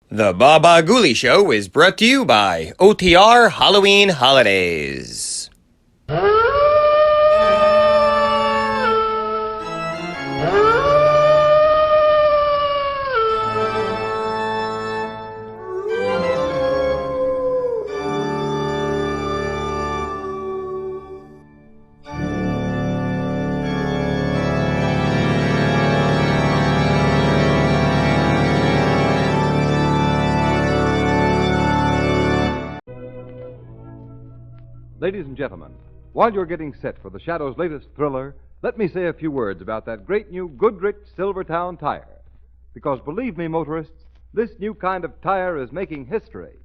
The Baba Ghoulie Show is brought to you by OTR Halloween Holidays. Ladies and gentlemen, while you're getting set for the Shadow's latest thriller, let me say a few words about that great new Goodrich Silvertown tire. Because believe me, motorists, this new kind of tire is making history.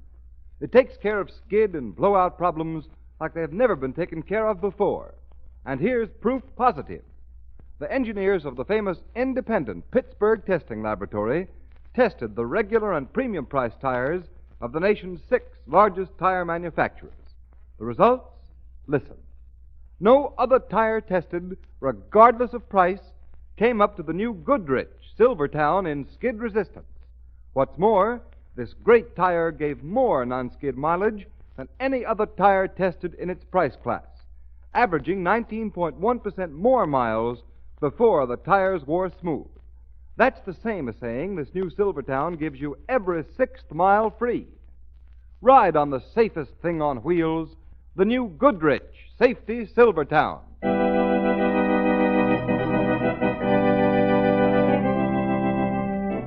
It takes care of skid and blowout problems like they have never been taken care of before. And here's proof positive. The engineers of the famous independent Pittsburgh Testing Laboratory tested the regular and premium price tires of the nation's 6 largest tire manufacturers. The results? Listen. No other tire tested, regardless of price, came up to the new Goodrich Silvertown in skid resistance. What's more, this great tire gave more non-skid mileage than any other tire tested in its price class, averaging 19.1% more miles before the tires wore smooth. That's the same as saying this new Silvertown gives you every 6th mile free. Ride on the safest thing on wheels, the new Goodrich Safety Silvertown.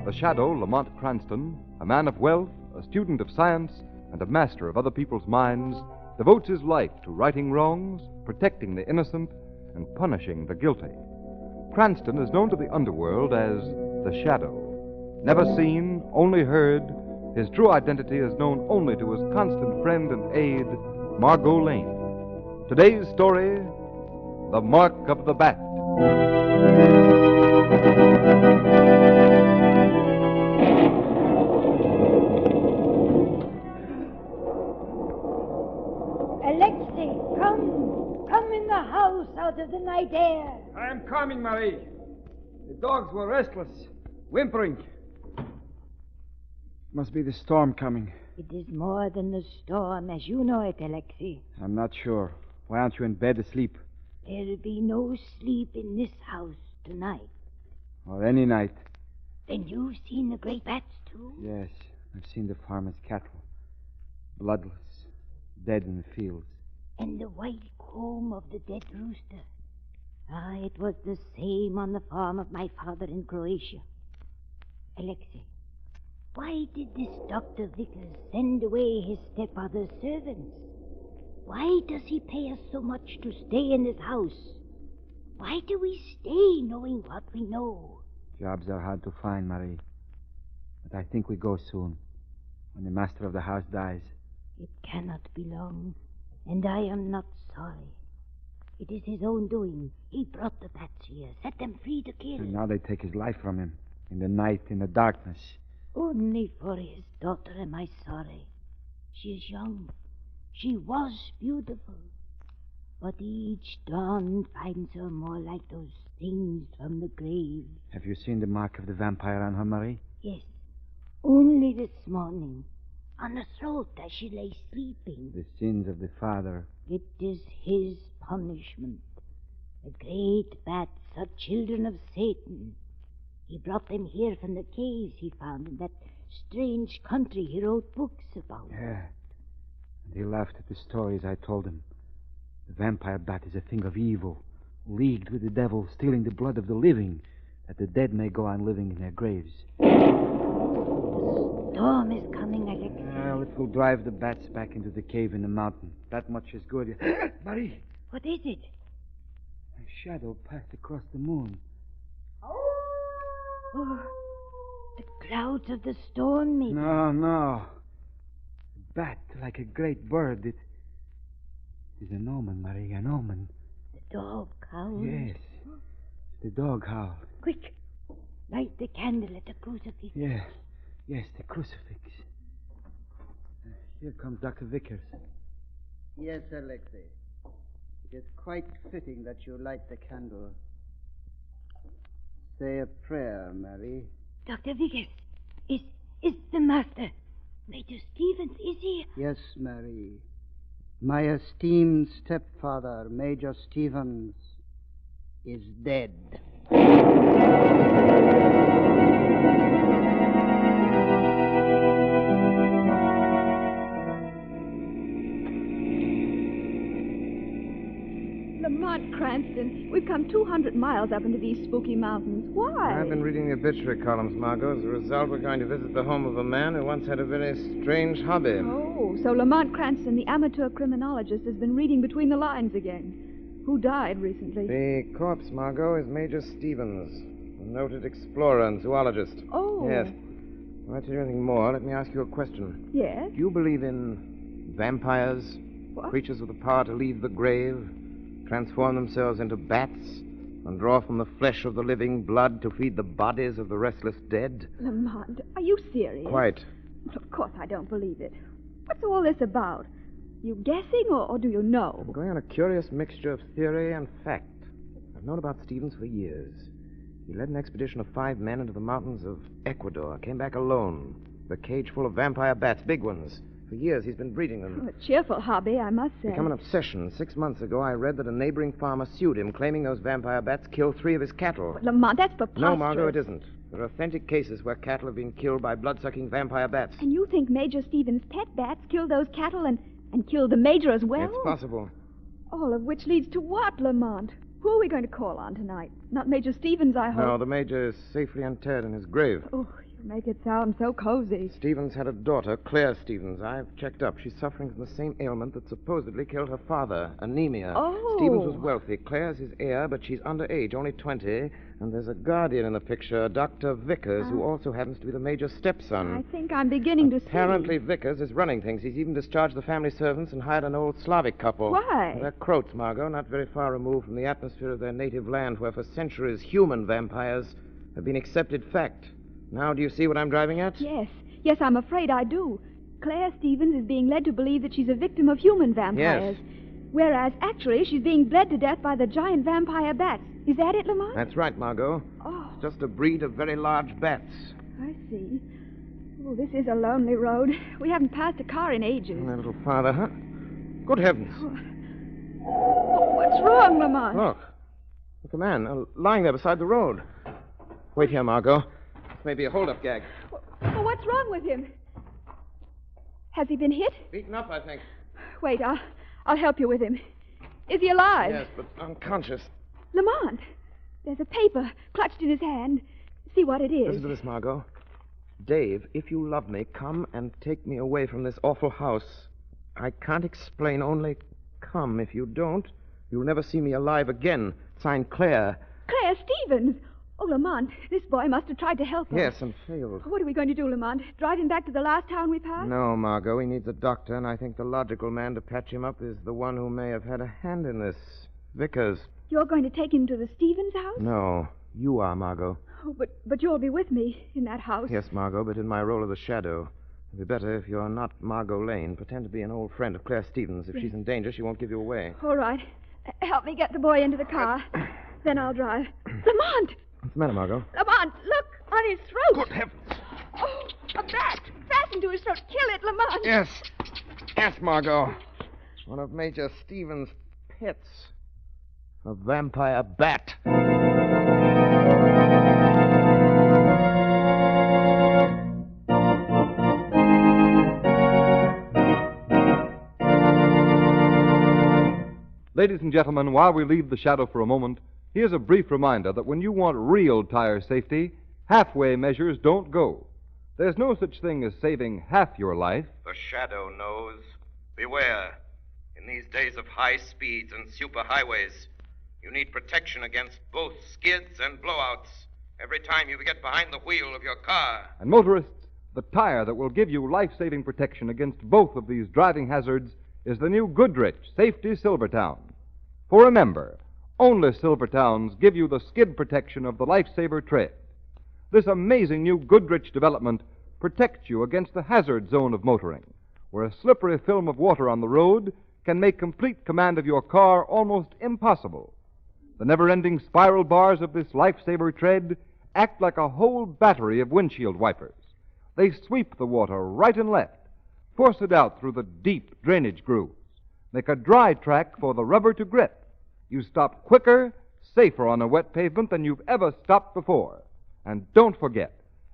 The Shadow, Lamont Cranston, a man of wealth, a student of science, and a master of other people's minds, devotes his life to righting wrongs, protecting the innocent, and punishing the guilty. Cranston is known to the underworld as the Shadow. Never seen, only heard, his true identity is known only to his constant friend and aide, Margot Lane. Today's story, The Mark of the Bat. Alexei, come in the house out of the night air. I'm coming, Marie. The dogs were restless, whimpering. Must be the storm coming. It is more than the storm, as you know it, Alexei. I'm not sure. Why aren't you in bed asleep? There'll be no sleep in this house tonight. Or any night. Then you've seen the great bats, too? Yes, I've seen the farmer's cattle. Bloodless, dead in the fields. And the white comb of the dead rooster. Ah, it was the same on the farm of my father in Croatia. Alexei, why did this Dr. Vickers send away his stepfather's servants? Why does he pay us so much to stay in this house? Why do we stay knowing what we know? Jobs are hard to find, Marie. But I think we go soon, when the master of the house dies. It cannot be long, and I am not sorry. It is his own doing. He brought the bats here, set them free to kill. And now they take his life from him, in the night, in the darkness. Only for his daughter am I sorry. She is young. She was beautiful. But each dawn finds her more like those things from the grave. Have you seen the mark of the vampire on her, Marie? Yes. Only this morning. On her throat as she lay sleeping. The sins of the father. It is his punishment. The great bats are children of Satan. He brought them here from the caves he found in that strange country he wrote books about. Yeah. And he laughed at the stories I told him. The vampire bat is a thing of evil, leagued with the devil, stealing the blood of the living, that the dead may go on living in their graves. The storm is coming, Alex. Well, it will drive the bats back into the cave in the mountain. That much is good. Marie! What is it? A shadow passed across the moon. Oh, the clouds of the storm, maybe. No. A bat, like a great bird. It is an omen, Marie, an omen. The dog howled. Yes. The dog howled. Quick. Light the candle at the crucifix. Yes, the crucifix. Here comes Dr. Vickers. Yes, Alexei. It is quite fitting that you light the candle. Say a prayer, Mary. Dr. Vickers, is the master. Major Stevens is here. Yes, Mary. My esteemed stepfather, Major Stevens, is dead. Lamont Cranston, we've come 200 miles up into these spooky mountains. Why? I've been reading the obituary columns, Margot. As a result, we're going to visit the home of a man who once had a very strange hobby. Oh, so Lamont Cranston, the amateur criminologist, has been reading between the lines again. Who died recently? The corpse, Margot, is Major Stevens, a noted explorer and zoologist. Oh. Yes. Before I tell you anything more, let me ask you a question. Yes? Do you believe in vampires? What? Creatures with the power to leave the grave, transform themselves into bats, and draw from the flesh of the living blood to feed the bodies of the restless dead? Lamont, are you serious? Quite. Of course I don't believe it. What's all this about? You guessing, or do you know? I'm going on a curious mixture of theory and fact. I've known about Stevens for years. He led an expedition of 5 men into the mountains of Ecuador, came back alone, with a cage full of vampire bats, big ones. For years, he's been breeding them. Oh, a cheerful hobby, I must say. Become an obsession. 6 months ago, I read that a neighboring farmer sued him, claiming those vampire bats killed 3 of his cattle. But Lamont, that's preposterous. No, Margot, it isn't. There are authentic cases where cattle have been killed by blood-sucking vampire bats. And you think Major Stevens' pet bats killed those cattle and killed the Major as well? It's possible. All of which leads to what, Lamont? Who are we going to call on tonight? Not Major Stevens, I hope. No, the Major is safely interred in his grave. Oh, you make it sound so cozy. Stevens had a daughter, Claire Stevens. I've checked up. She's suffering from the same ailment that supposedly killed her father, anemia. Oh. Stevens was wealthy. Claire's his heir, but she's underage, only 20. And there's a guardian in the picture, Dr. Vickers, who also happens to be the Major's stepson. I think I'm beginning to see. Apparently, Vickers is running things. He's even discharged the family servants and hired an old Slavic couple. Why? They're Croats, Margot, not very far removed from the atmosphere of their native land, where for centuries human vampires have been accepted fact. Now, do you see what I'm driving at? Yes. Yes, I'm afraid I do. Claire Stevens is being led to believe that she's a victim of human vampires. Yes. Whereas, actually, she's being bled to death by the giant vampire bats. Is that it, Lamont? That's right, Margot. Oh, It's just a breed of very large bats. I see. Oh, this is a lonely road. We haven't passed a car in ages. A little farther, huh? Good heavens. Oh, what's wrong, Lamont? Look. Look, a man lying there beside the road. Wait here, Margot. This may be a hold-up gag. Oh, what's wrong with him? Has he been hit? Beaten up, I think. Wait, I'll help you with him. Is he alive? Yes, but unconscious. Lamont, there's a paper clutched in his hand. See what it is. Listen to this, Margot. Dave, if you love me, come and take me away from this awful house. I can't explain, only come. If you don't, you'll never see me alive again. Signed, Claire. Claire Stevens. Oh, Lamont, this boy must have tried to help us. Yes, and failed. What are we going to do, Lamont? Drive him back to the last town we passed? No, Margot, he needs a doctor, and I think the logical man to patch him up is the one who may have had a hand in this. Vickers. You're going to take him to the Stevens house? No, you are, Margot. Oh, but you'll be with me in that house. Yes, Margot, but in my role of the shadow. It'd be better if you're not Margot Lane. Pretend to be an old friend of Claire Stevens. If she's in danger, she won't give you away. All right. Help me get the boy into the car. Then I'll drive. Lamont! What's the matter, Margot? Lamont, look! On his throat! Good heavens. Oh, a bat! Fastened to his throat. Kill it, Lamont! Yes. Yes, Margot. One of Major Stevens' pets. A vampire bat. Ladies and gentlemen, while we leave the shadow for a moment, here's a brief reminder that when you want real tire safety, halfway measures don't go. There's no such thing as saving half your life. The shadow knows. Beware. In these days of high speeds and superhighways, you need protection against both skids and blowouts every time you get behind the wheel of your car. And motorists, the tire that will give you life-saving protection against both of these driving hazards is the new Goodrich Safety Silvertown. For remember, only Silvertowns give you the skid protection of the Lifesaver tread. This amazing new Goodrich development protects you against the hazard zone of motoring, where a slippery film of water on the road can make complete command of your car almost impossible. The never-ending spiral bars of this Lifesaver tread act like a whole battery of windshield wipers. They sweep the water right and left, force it out through the deep drainage grooves, make a dry track for the rubber to grip. You stop quicker, safer on a wet pavement than you've ever stopped before. And don't forget,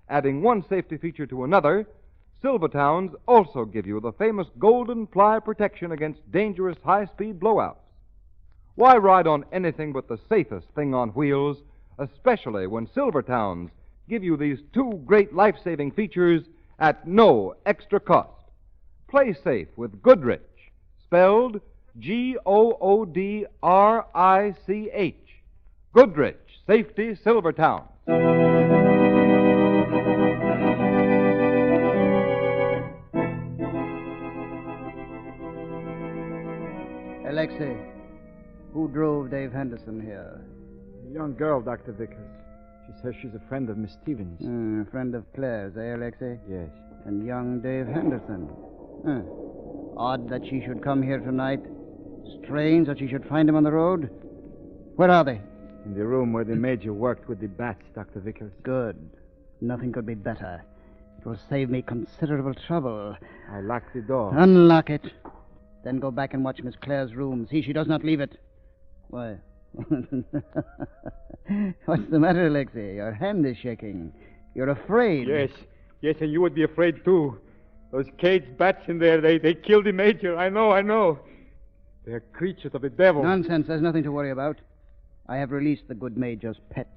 adding one safety feature to another, Silvertowns also give you the famous golden ply protection against dangerous high-speed blowouts. Why ride on anything but the safest thing on wheels, especially when Silvertowns give you these two great life-saving features at no extra cost? Play safe with Goodrich, spelled Goodrich. Goodrich Safety Silvertowns. Alexei, who drove Dave Henderson here? A young girl, Dr. Vickers. She says she's a friend of Miss Stevens. A friend of Claire's, eh, Alexei? Yes. And young Dave Henderson. Odd that she should come here tonight. Strange that she should find him on the road. Where are they? In the room where the major worked with the bats, Dr. Vickers. Good. Nothing could be better. It will save me considerable trouble. I locked the door. Unlock it. Then go back and watch Miss Claire's room. See she does not leave it. Why? What's the matter, Alexei? Your hand is shaking. You're afraid. Yes, and you would be afraid, too. Those caged bats in there, they killed the major. I know. They're creatures of the devil. Nonsense. There's nothing to worry about. I have released the good major's pets.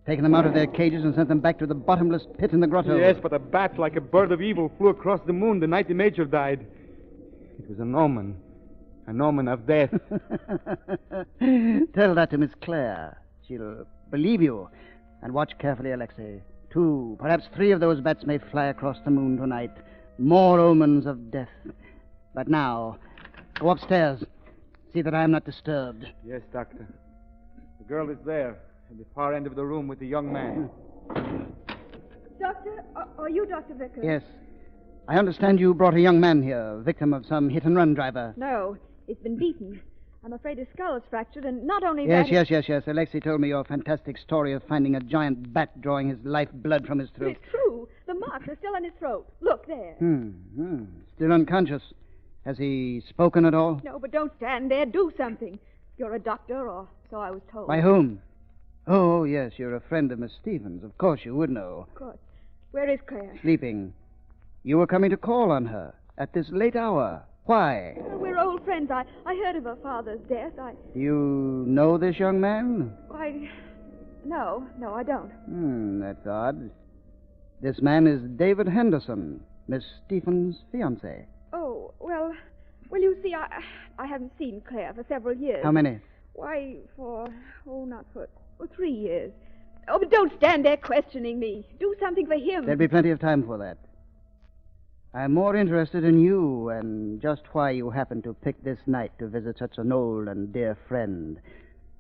Taken them out of their cages and sent them back to the bottomless pit in the grotto. Yes, but a bat like a bird of evil flew across the moon the night the major died. It was an omen of death. Tell that to Miss Claire. She'll believe you. And watch carefully, Alexei. 2, perhaps 3 of those bats may fly across the moon tonight. More omens of death. But now, go upstairs. See that I am not disturbed. Yes, Doctor. The girl is there, at the far end of the room with the young man. Doctor, are you Dr. Vickers? Yes. I understand you brought a young man here, victim of some hit-and-run driver. No, he's been beaten. I'm afraid his skull is fractured, and not only Yes. that... Alexei told me your fantastic story of finding a giant bat drawing his life blood from his But throat. it's true. The marks are still on his throat. Look, there. Still unconscious. Has he spoken at all? No, but don't stand there. Do something. You're a doctor, or so I was told. By whom? Oh, yes, you're a friend of Miss Stevens. Of course you would know. Of course. Where is Claire? Sleeping. You were coming to call on her at this late hour. Why? Well, we're old friends. I heard of her father's death. Do you know this young man? No, I don't. That's odd. This man is David Henderson, Miss Stevens' fiancé. Oh, well, you see, I haven't seen Claire for several years. How many? Why, not for 3 years. Oh, but don't stand there questioning me. Do something for him. There'll be plenty of time for that. I'm more interested in you and just why you happened to pick this night to visit such an old and dear friend.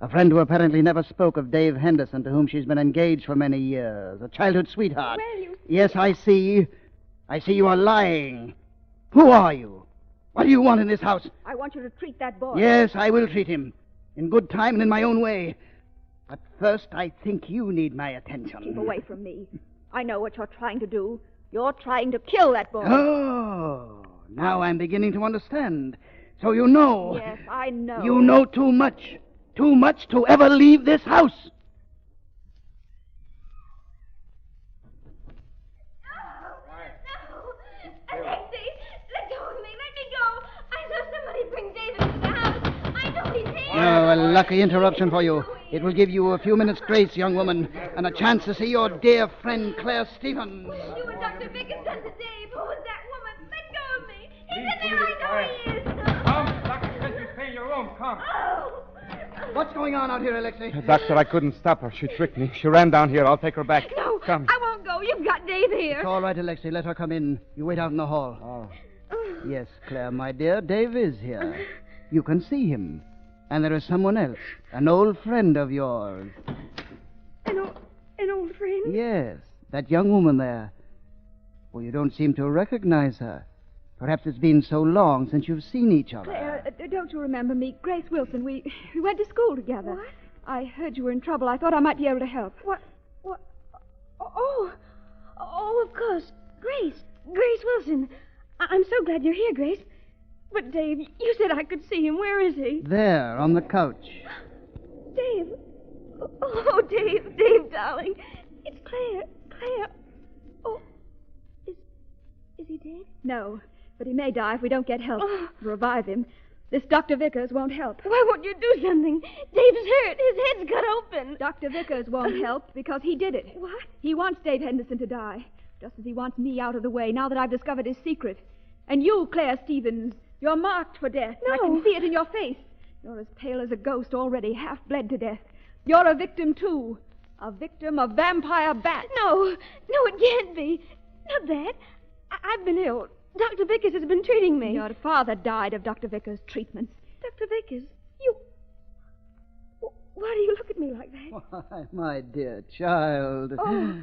A friend who apparently never spoke of Dave Henderson, to whom she's been engaged for many years. A childhood sweetheart. Well, you... Yes, I see. I see you are lying. Who are you? What do you want in this house? I want you to treat that boy. Yes, I will treat him. In good time and in my own way. But first, I think you need my attention. Keep away from me. I know what you're trying to do. You're trying to kill that boy. Oh, now I'm beginning to understand. So you know. Yes, I know. You know too much. Too much to ever leave this house. No! Alexei, let go of me. Let me go. I saw somebody bring David to the house. I know he's here. Oh, a lucky interruption for you. It will give you a few minutes' grace, young woman, and a chance to see your dear friend, Claire Stevens. You and Dr. Vickers done to Dave. Who was that woman? Let go of me. He's in there. I know he is. Come, Doctor says you stay in your room. Come. Oh. What's going on out here, Alexei? Doctor, I couldn't stop her. She tricked me. She ran down here. I'll take her back. No, Come. I won't go. You've got Dave here. It's all right, Alexei. Let her come in. You wait out in the hall. Oh. Yes, Claire, my dear, Dave is here. You can see him. And there is someone else, an old friend of yours. An old friend? Yes, that young woman there. Well, you don't seem to recognize her. Perhaps it's been so long since you've seen each other. Claire, don't you remember me? Grace Wilson. We went to school together. What? I heard you were in trouble. I thought I might be able to help. What? Oh, of course. Grace Wilson. I'm so glad you're here, Grace. But, Dave, you said I could see him. Where is he? There, on the couch. Dave. Oh, Dave, darling. It's Claire. Oh, is he dead? No, but he may die if we don't get help. Revive him. This Dr. Vickers won't help. Why won't you do something? Dave's hurt. His head's cut open. Dr. Vickers won't help because he did it. What? He wants Dave Henderson to die, just as he wants me out of the way now that I've discovered his secret. And you, Claire Stevens, you're marked for death. No. I can see it in your face. You're as pale as a ghost already, half bled to death. You're a victim, too. A victim of vampire bats. No, it can't be. Not that. I've been ill. Dr. Vickers has been treating me. Your father died of Dr. Vickers' treatments. Dr. Vickers, you... Why do you look at me like that? Why, my dear child. Oh,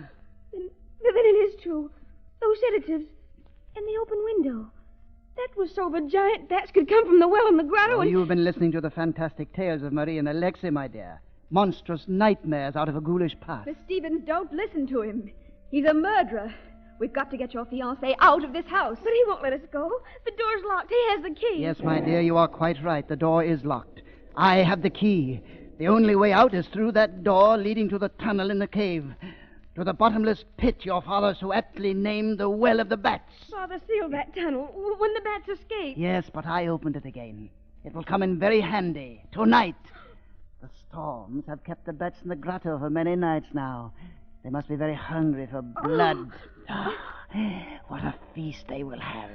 then it is true. Those sedatives and the open window. That was so the giant bats could come from the well in the grotto Oh, and... you've been listening to the fantastic tales of Marie and Alexei, my dear. Monstrous nightmares out of a ghoulish past. Miss Stevens, don't listen to him. He's a murderer. We've got to get your fiancé out of this house. But he won't let us go. The door's locked. He has the key. Yes, my dear, you are quite right. The door is locked. I have the key. The only way out is through that door leading to the tunnel in the cave. To the bottomless pit your father so aptly named the Well of the Bats. Father sealed that tunnel when the bats escaped. Yes, but I opened it again. It will come in very handy. Tonight. The storms have kept the bats in the grotto for many nights now. They must be very hungry for blood. What a feast they will have.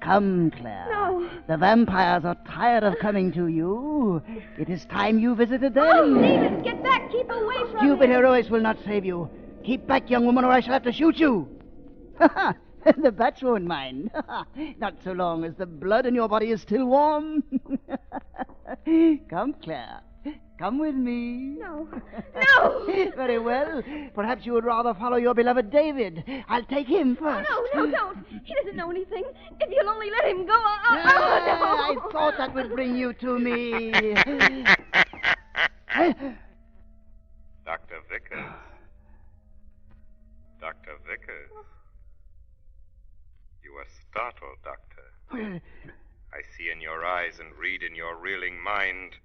Come, Claire. No. The vampires are tired of coming to you. It is time you visited them. Oh, Stevens, get back. Keep away from Stupid him. heroics will not save you. Keep back, young woman, or I shall have to shoot you. The bats won't mind. Not so long as the blood in your body is still warm. Come, Claire. Come with me. No. Very well. Perhaps you would rather follow your beloved David. I'll take him first. No, don't. He doesn't know anything. If you'll only let him go, no. I thought that would bring you to me. Dr. Vickers. Dr. Vickers. You are startled, Doctor. I see in your eyes and read in your reeling mind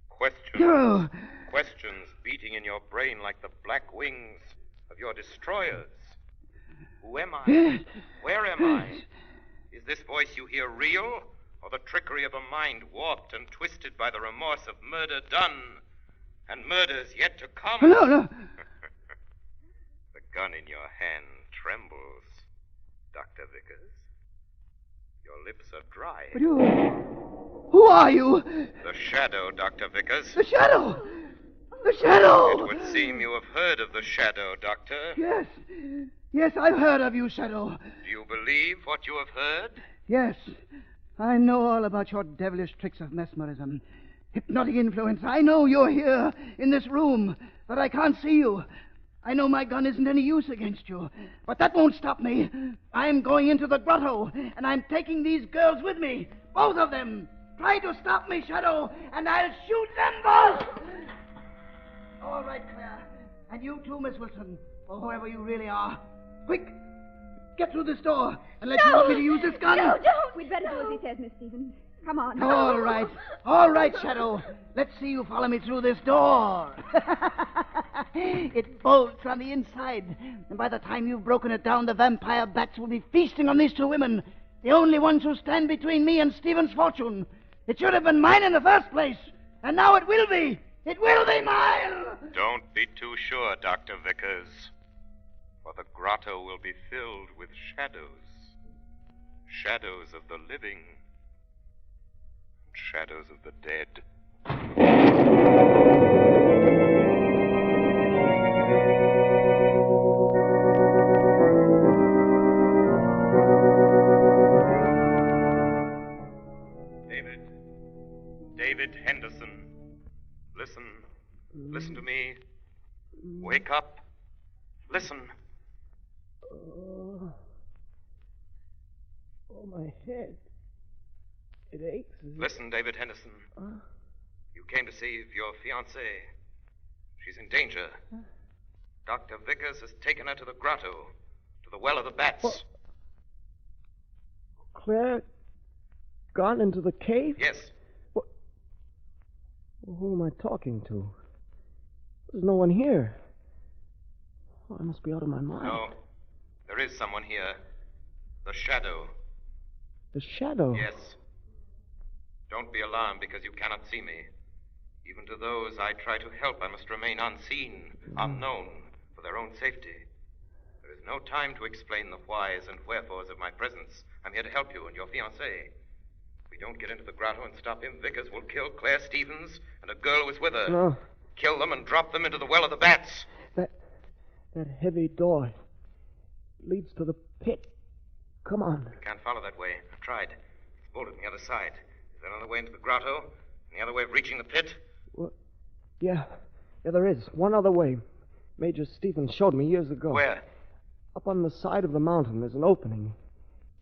questions. No. Questions beating in your brain like the black wings of your destroyers. Who am I? Where am I? Is this voice you hear real, or the trickery of a mind warped and twisted by the remorse of murder done and murders yet to come? No. The gun in your hand trembles, Dr. Vickers. Your lips are dry. But who are you? The shadow, Dr. Vickers. The shadow! The shadow! It would seem you have heard of the shadow, Doctor. Yes, I've heard of you, Shadow. Do you believe what you have heard? Yes, I know all about your devilish tricks of mesmerism, hypnotic influence. I know you're here, in this room, that I can't see you. I know my gun isn't any use against you, but that won't stop me. I'm going into the grotto, and I'm taking these girls with me, both of them. Try to stop me, Shadow, and I'll shoot them both. All right, Claire, and you too, Miss Wilson, or whoever you really are. Quick, get through this door, unless you want me to use this gun. No, don't. We'd better do as he says, Miss Stevens. Come on. All right, Shadow. Let's see you follow me through this door. It bolts on the inside, and by the time you've broken it down, the vampire bats will be feasting on these two women, the only ones who stand between me and Stephen's fortune. It should have been mine in the first place, and now it will be. It will be mine! Don't be too sure, Dr. Vickers, for the grotto will be filled with shadows. Shadows of the living, and shadows of the dead. David Henderson, listen to me. Wake up. Listen. Oh, my head. It aches. Listen, David Henderson. You came to save your fiancée. She's in danger. Dr. Vickers has taken her to the grotto, to the Well of the Bats. What? Claire gone into the cave? Yes. What? Who am I talking to? There's no one here. Oh, I must be out of my mind. No, there is someone here. The Shadow. The Shadow? Yes. Don't be alarmed because you cannot see me. Even to those I try to help, I must remain unseen, unknown, for their own safety. There is no time to explain the whys and wherefores of my presence. I'm here to help you and your fiancée. If we don't get into the grotto and stop him, Vickers will kill Claire Stevens and a girl who was with her. No. Kill them and drop them into the Well of the Bats. That heavy door leads to the pit. Come on. I can't follow that way. I've tried. It's bolted on the other side. Is there another way into the grotto? Any other way of reaching the pit? What? Yeah, there is. One other way. Major Stevens showed me years ago. Where? Up on the side of the mountain, there's an opening.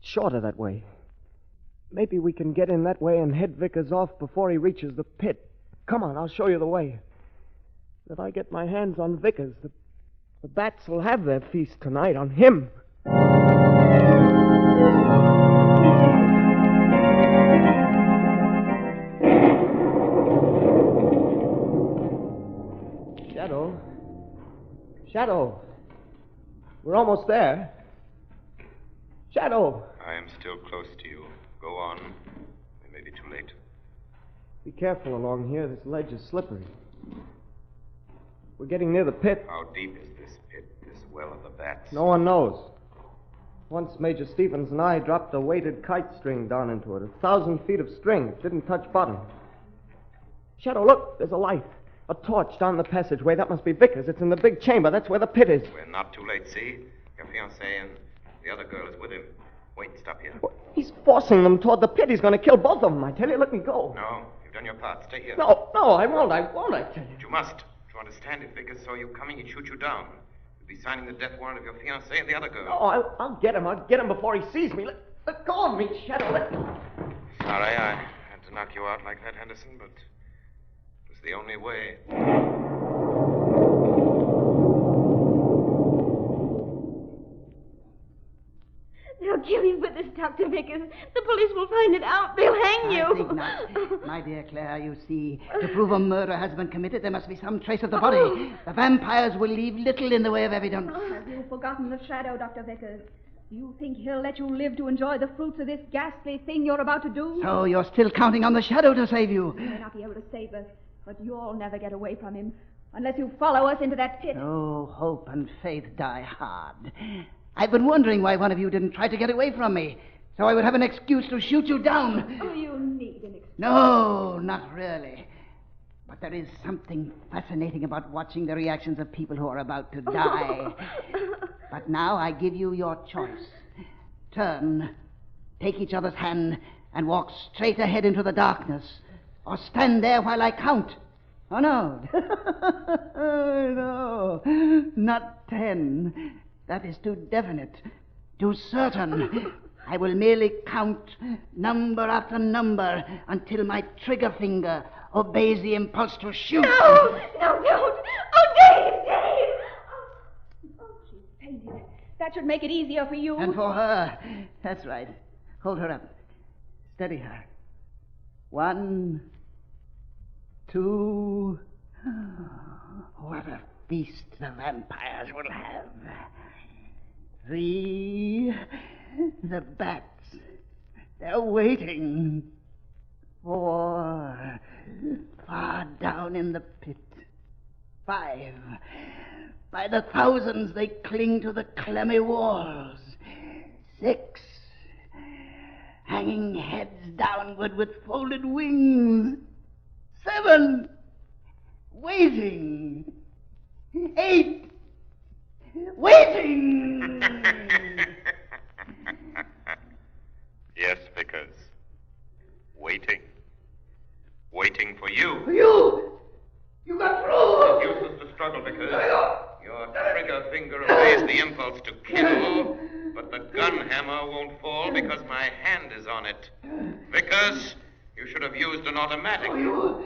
Shorter that way. Maybe we can get in that way and head Vickers off before he reaches the pit. Come on, I'll show you the way. If I get my hands on Vickers, the bats will have their feast tonight on him. Shadow. We're almost there. Shadow. I am still close to you. Go on. It may be too late. Be careful along here. This ledge is slippery. We're getting near the pit. How deep is this pit, this Well of the Bats? No one knows. Once Major Stevens and I dropped a weighted kite string down into it. 1,000 feet of string. It didn't touch bottom. Shadow, look. There's a light. A torch down the passageway. That must be Vickers. It's in the big chamber. That's where the pit is. We're not too late, see? Your fiancée and the other girl is with him. Wait, stop here. What? He's forcing them toward the pit. He's going to kill both of them. I tell you, let me go. No, you've done your part. Stay here. No, I won't, I tell you. But you must. To understand, if Vickers saw you coming, he'd shoot you down. You'd be signing the death warrant of your fiancée and the other girl. Oh, I'll get him. I'll get him before he sees me. Let go of me, Shadow. Sorry, I had to knock you out like that, Henderson, but it was the only way. They'll kill you for this, Dr. Vickers. The police will find it out. They'll hang you. I think not. My dear Claire, you see, to prove a murder has been committed, there must be some trace of the body. The vampires will leave little in the way of evidence. Have you forgotten the Shadow, Dr. Vickers? Do you think he'll let you live to enjoy the fruits of this ghastly thing you're about to do? So you're still counting on the Shadow to save you? He may not be able to save us, but you'll never get away from him unless you follow us into that pit. Oh, hope and faith die hard. I've been wondering why one of you didn't try to get away from me, so I would have an excuse to shoot you down. Oh, you need an excuse. No, not really. But there is something fascinating about watching the reactions of people who are about to die. But now I give you your choice. Turn, take each other's hand, and walk straight ahead into the darkness. Or stand there while I count. Oh, no. No, not 10. That is too definite, too certain. I will merely count number after number until my trigger finger obeys the impulse to shoot. No, don't. Oh, Dave! Oh, she's fainted. That should make it easier for you. And for her. That's right. Hold her up. Steady her. 1, 2. What a feast the vampires will have. 3. The bats. They're waiting. 4. Far down in the pit. 5. By the thousands they cling to the clammy walls. 6. Hanging heads downward with folded wings. 7. Waiting. 8. Waiting! Yes, Vickers. Waiting. Waiting for you. For you! You got through! It's useless to struggle, Vickers. Your trigger finger obeys the impulse to kill, but the gun hammer won't fall because my hand is on it. Vickers, you should have used an automatic. Oh,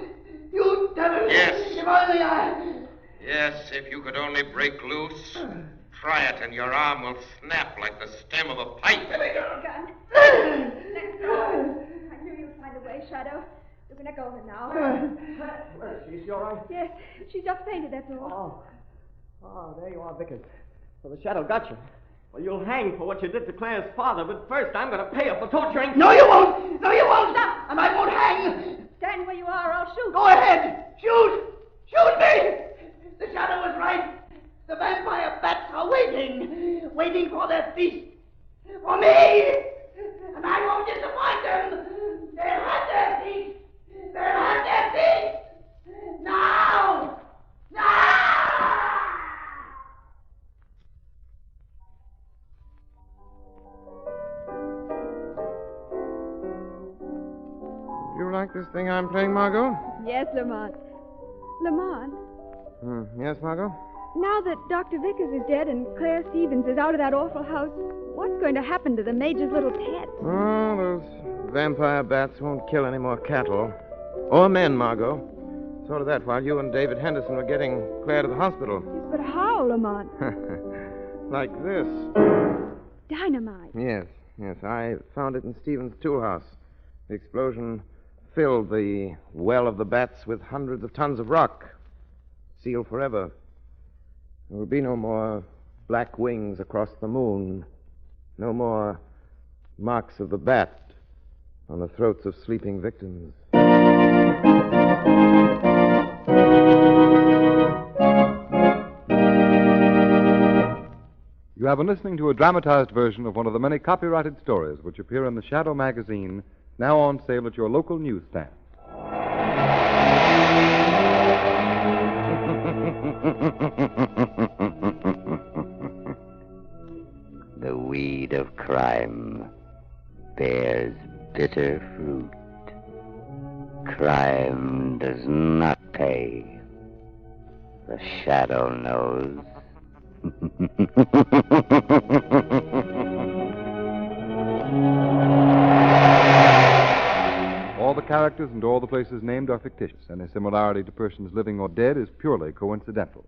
you devil! Yes. If only I... Yes, if you could only break loose. Try it, and your arm will snap like the stem of a pipe. Gun. Let go. I knew you'd find a way, Shadow. You can let go of her now. Where is she? Is she all right? Yes, she just fainted, that's all. Oh, there you are, Vickers. Well, the Shadow got you. Well, you'll hang for what you did to Claire's father, but first I'm going to pay her for torturing... No, you won't! No, you won't! Stop! And I won't hang! Stand where you are, or I'll shoot. Go ahead! Shoot! Shoot me! The Shadow was right. The vampire bats are waiting for their feast. For me! And I won't disappoint them. They'll have their feast. They'll have their feast. Now! Now! You like this thing I'm playing, Margot? Yes, Lamont. Lamont, Yes, Margot? now that Dr. Vickers is dead and Claire Stevens is out of that awful house, what's going to happen to the Major's little pet? Oh, those vampire bats won't kill any more cattle. Or men, Margot. Sort of that while you and David Henderson were getting Claire to the hospital. Yes, but how, Lamont? Like this. Dynamite. Yes. I found it in Stevens' tool house. The explosion filled the well of the bats with hundreds of tons of rock. Sealed forever. There will be no more black wings across the moon. No more marks of the bat on the throats of sleeping victims. You have been listening to a dramatized version of one of the many copyrighted stories which appear in the Shadow magazine, now on sale at your local newsstand. The weed of crime bears bitter fruit. Crime does not pay. The Shadow knows. All the characters and all the places named are fictitious. Any similarity to persons living or dead is purely coincidental.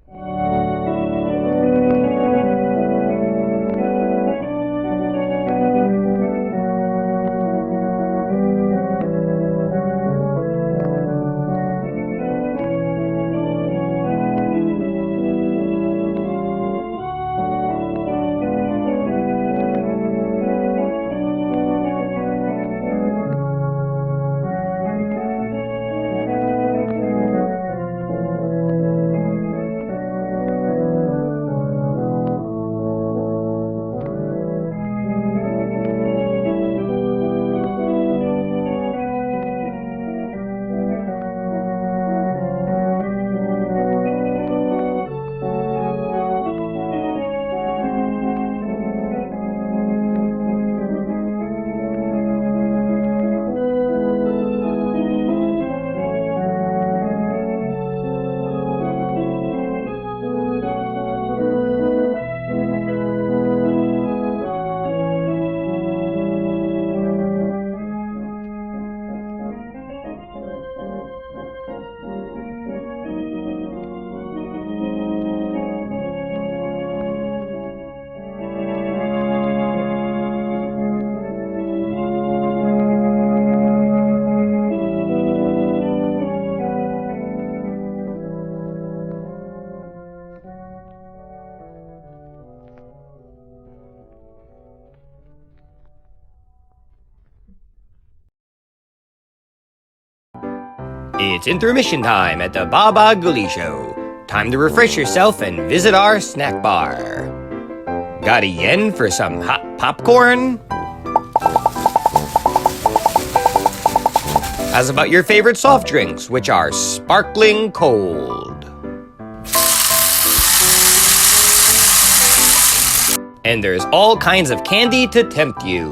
It's intermission time at the Baba Ghoulie Show. Time to refresh yourself and visit our snack bar. Got a yen for some hot popcorn? How's about your favorite soft drinks, which are sparkling cold? And there's all kinds of candy to tempt you.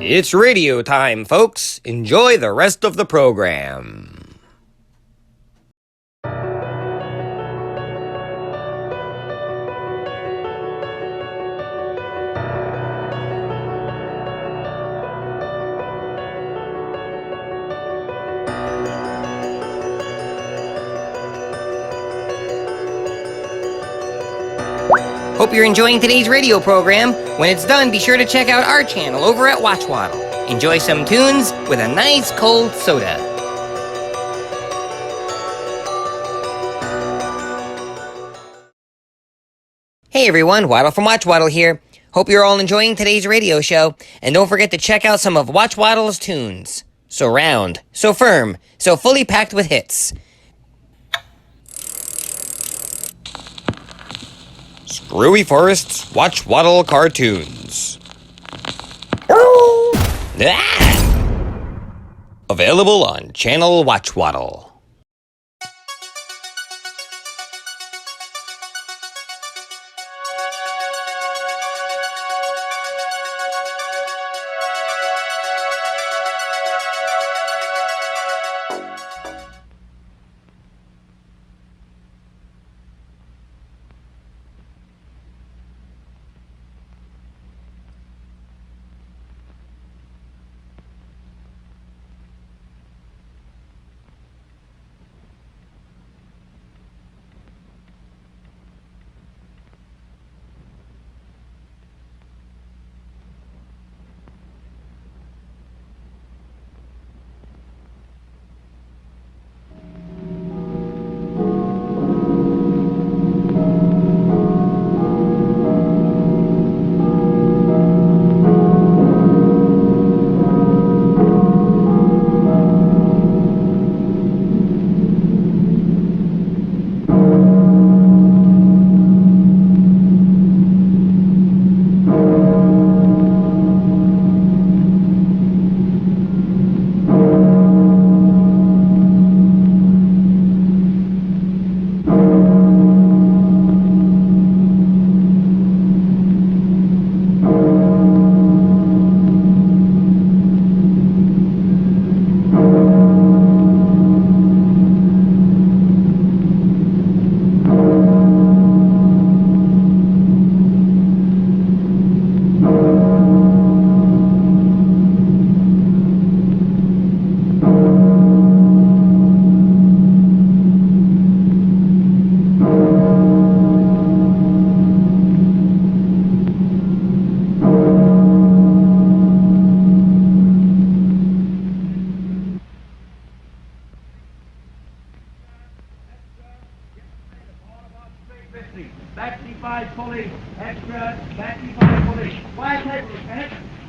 It's radio time, folks. Enjoy the rest of the program. Hope you're enjoying today's radio program. When it's done, be sure to check out our channel over at Watchwaddle. Enjoy some tunes with a nice cold soda. Hey everyone, Waddle from Watchwaddle here. Hope you're all enjoying today's radio show, and don't forget to check out some of Watchwaddle's tunes. So round, so firm, so fully packed with hits. Screwy Forest's Watchwaddle cartoons. Available on Channel Watchwaddle.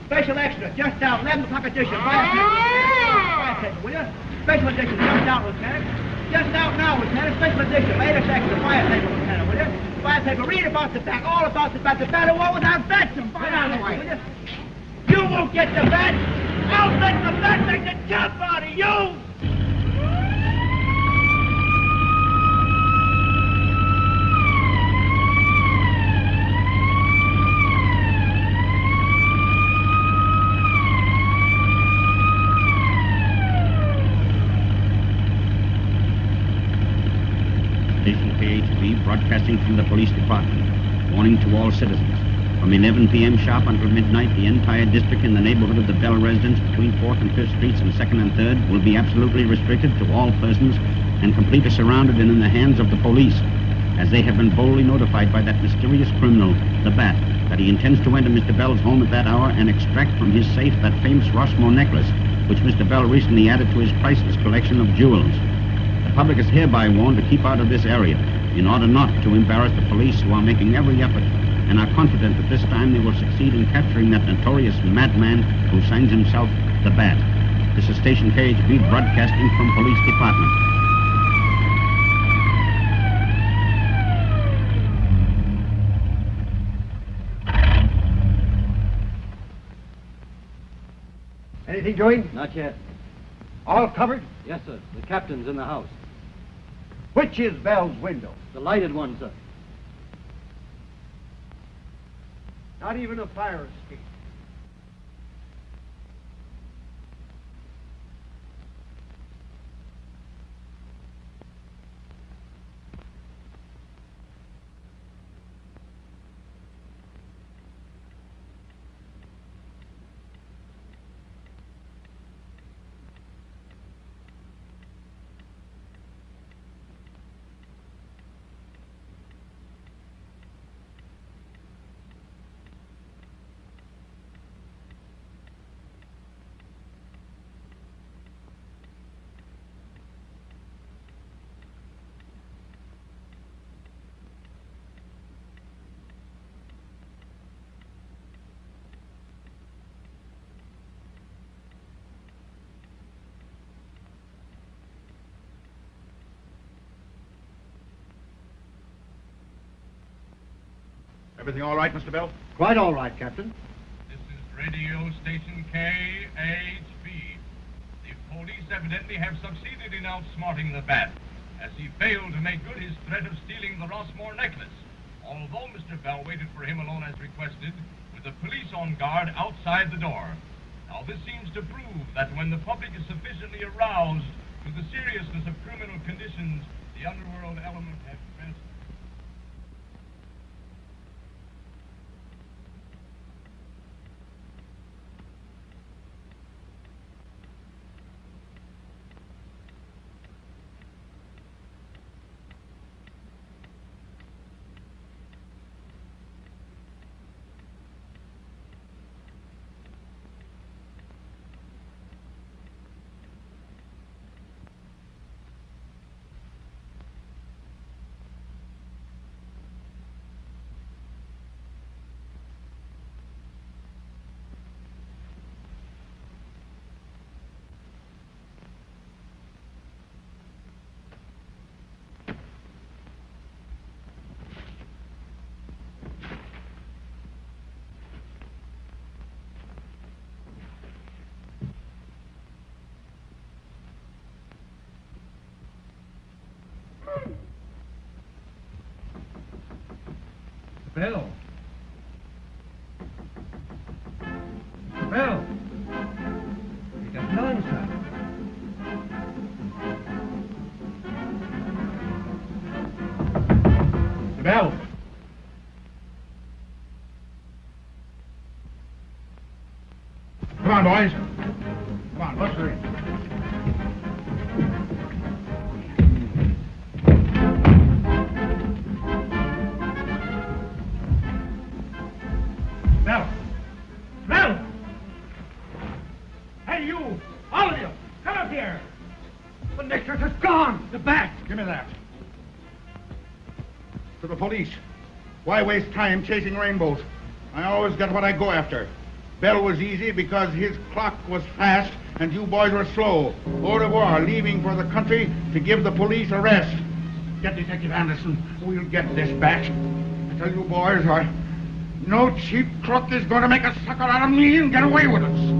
Special extra, just out, 11 o'clock edition. Fire table, will you? Special edition, just out, Lieutenant. Just out now, Lieutenant. Special edition, latest extra. Fire table, Lieutenant, will you? Fire table, read about the bat, all about the bat. The battle war without bats. Get out of the way, will you? You won't get the bat. I'll make the bat make the jump out of you. Station KHB broadcasting from the police department. Warning to all citizens. From 11 p.m. sharp until midnight, the entire district in the neighborhood of the Bell residence between 4th and 5th Streets and 2nd and 3rd will be absolutely restricted to all persons and completely surrounded and in the hands of the police, as they have been boldly notified by that mysterious criminal, the Bat, that he intends to enter Mr. Bell's home at that hour and extract from his safe that famous Rossmore necklace, which Mr. Bell recently added to his priceless collection of jewels. The public is hereby warned to keep out of this area in order not to embarrass the police, who are making every effort and are confident that this time they will succeed in capturing that notorious madman who signs himself the Bat. This is Station KHB broadcasting from Police Department. Anything doing? Not yet. All covered? Yes, sir. The captain's in the house. Which is Bell's window? The lighted one, sir. Not even a fire escape. Everything all right, Mr. Bell? Quite all right, Captain. This is radio station KHB. The police evidently have succeeded in outsmarting the bat, as he failed to make good his threat of stealing the Rossmore necklace, although Mr. Bell waited for him alone as requested, with the police on guard outside the door. Now, this seems to prove that when the public is sufficiently aroused to the seriousness of criminal conditions, the underworld element has best. Bell. Bell. He got no answer. Bell. Come on, boys. Come on, let's hurry. Bell. Bell! Hey, you! All of you! Come up here! The necklace is gone! The bat! Give me that. To the police. Why waste time chasing rainbows? I always get what I go after. Bell was easy because his clock was fast and you boys were slow. Au revoir, leaving for the country to give the police a rest. Get Detective Anderson. We'll get this back. I tell you boys, no cheap crook is going to make a sucker out of me and get away with it.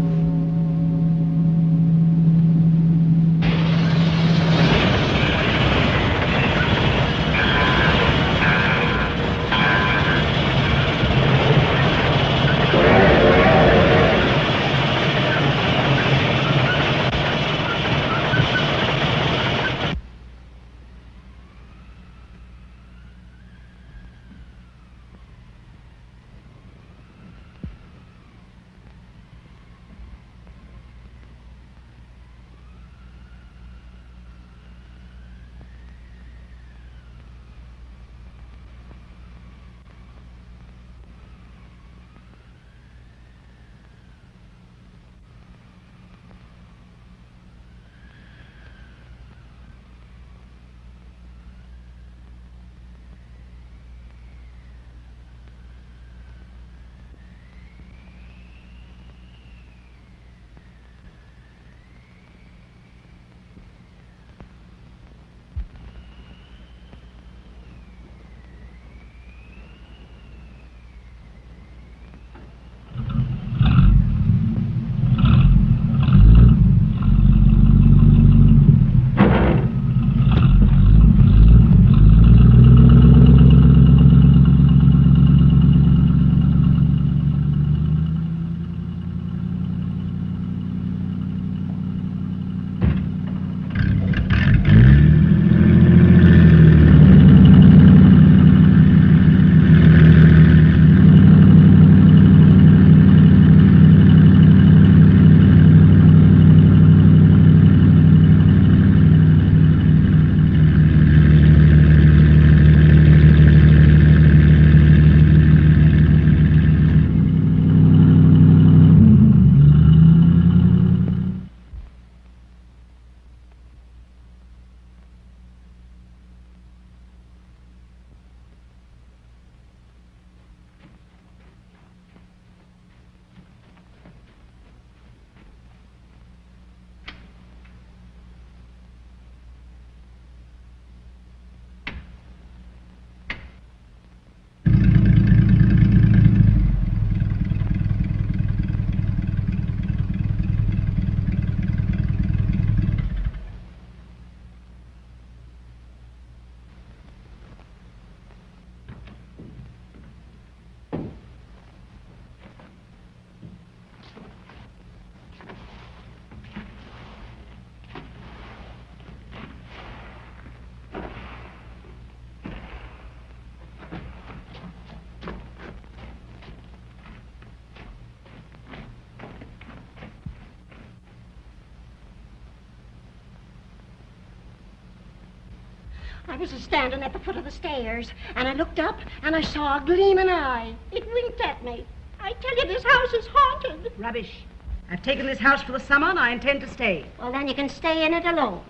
I was standing at the foot of the stairs, and I looked up, and I saw a gleaming eye. It winked at me. I tell you, this house is haunted. Rubbish. I've taken this house for the summer, and I intend to stay. Well, then you can stay in it alone.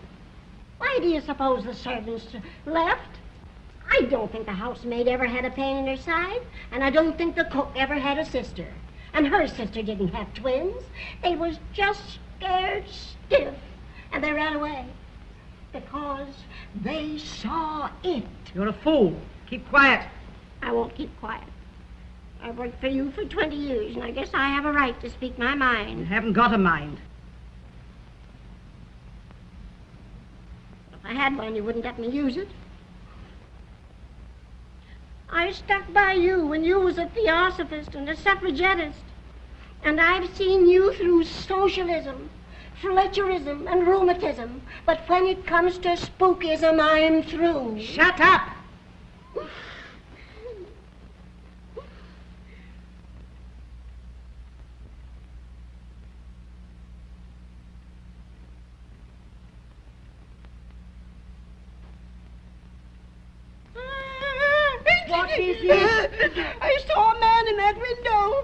Why do you suppose the servants left? I don't think the housemaid ever had a pain in her side, and I don't think the cook ever had a sister. And her sister didn't have twins. They was just scared stiff, and they ran away. Because they saw it. You're a fool. Keep quiet. I won't keep quiet. I've worked for you for 20 years, and I guess I have a right to speak my mind. You haven't got a mind. If I had one, you wouldn't let me use it. I stuck by you when you was a theosophist and a suffragettist. And I've seen you through socialism, Fletcherism, and rheumatism. But when it comes to spookism, I'm through. Shut up! What is it? I saw a man in that window.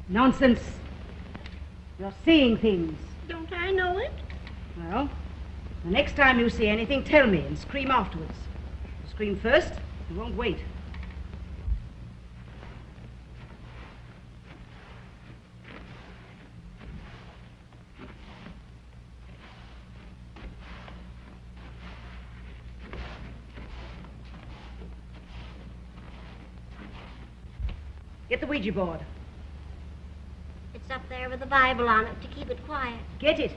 Nonsense. You're seeing things. Don't I know it? Well, the next time you see anything, tell me and scream afterwards. Scream first, you won't wait. Get the Ouija board. It's up there with the Bible on it to keep it quiet. Get it.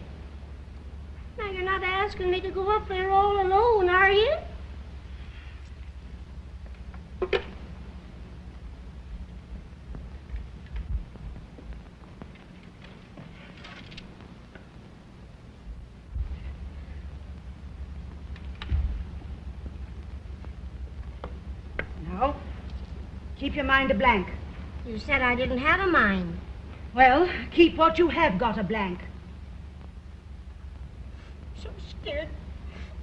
Now, you're not asking me to go up there all alone, are you? Now, keep your mind a blank. You said I didn't have a mind. Well, keep what you have got a blank. So scared.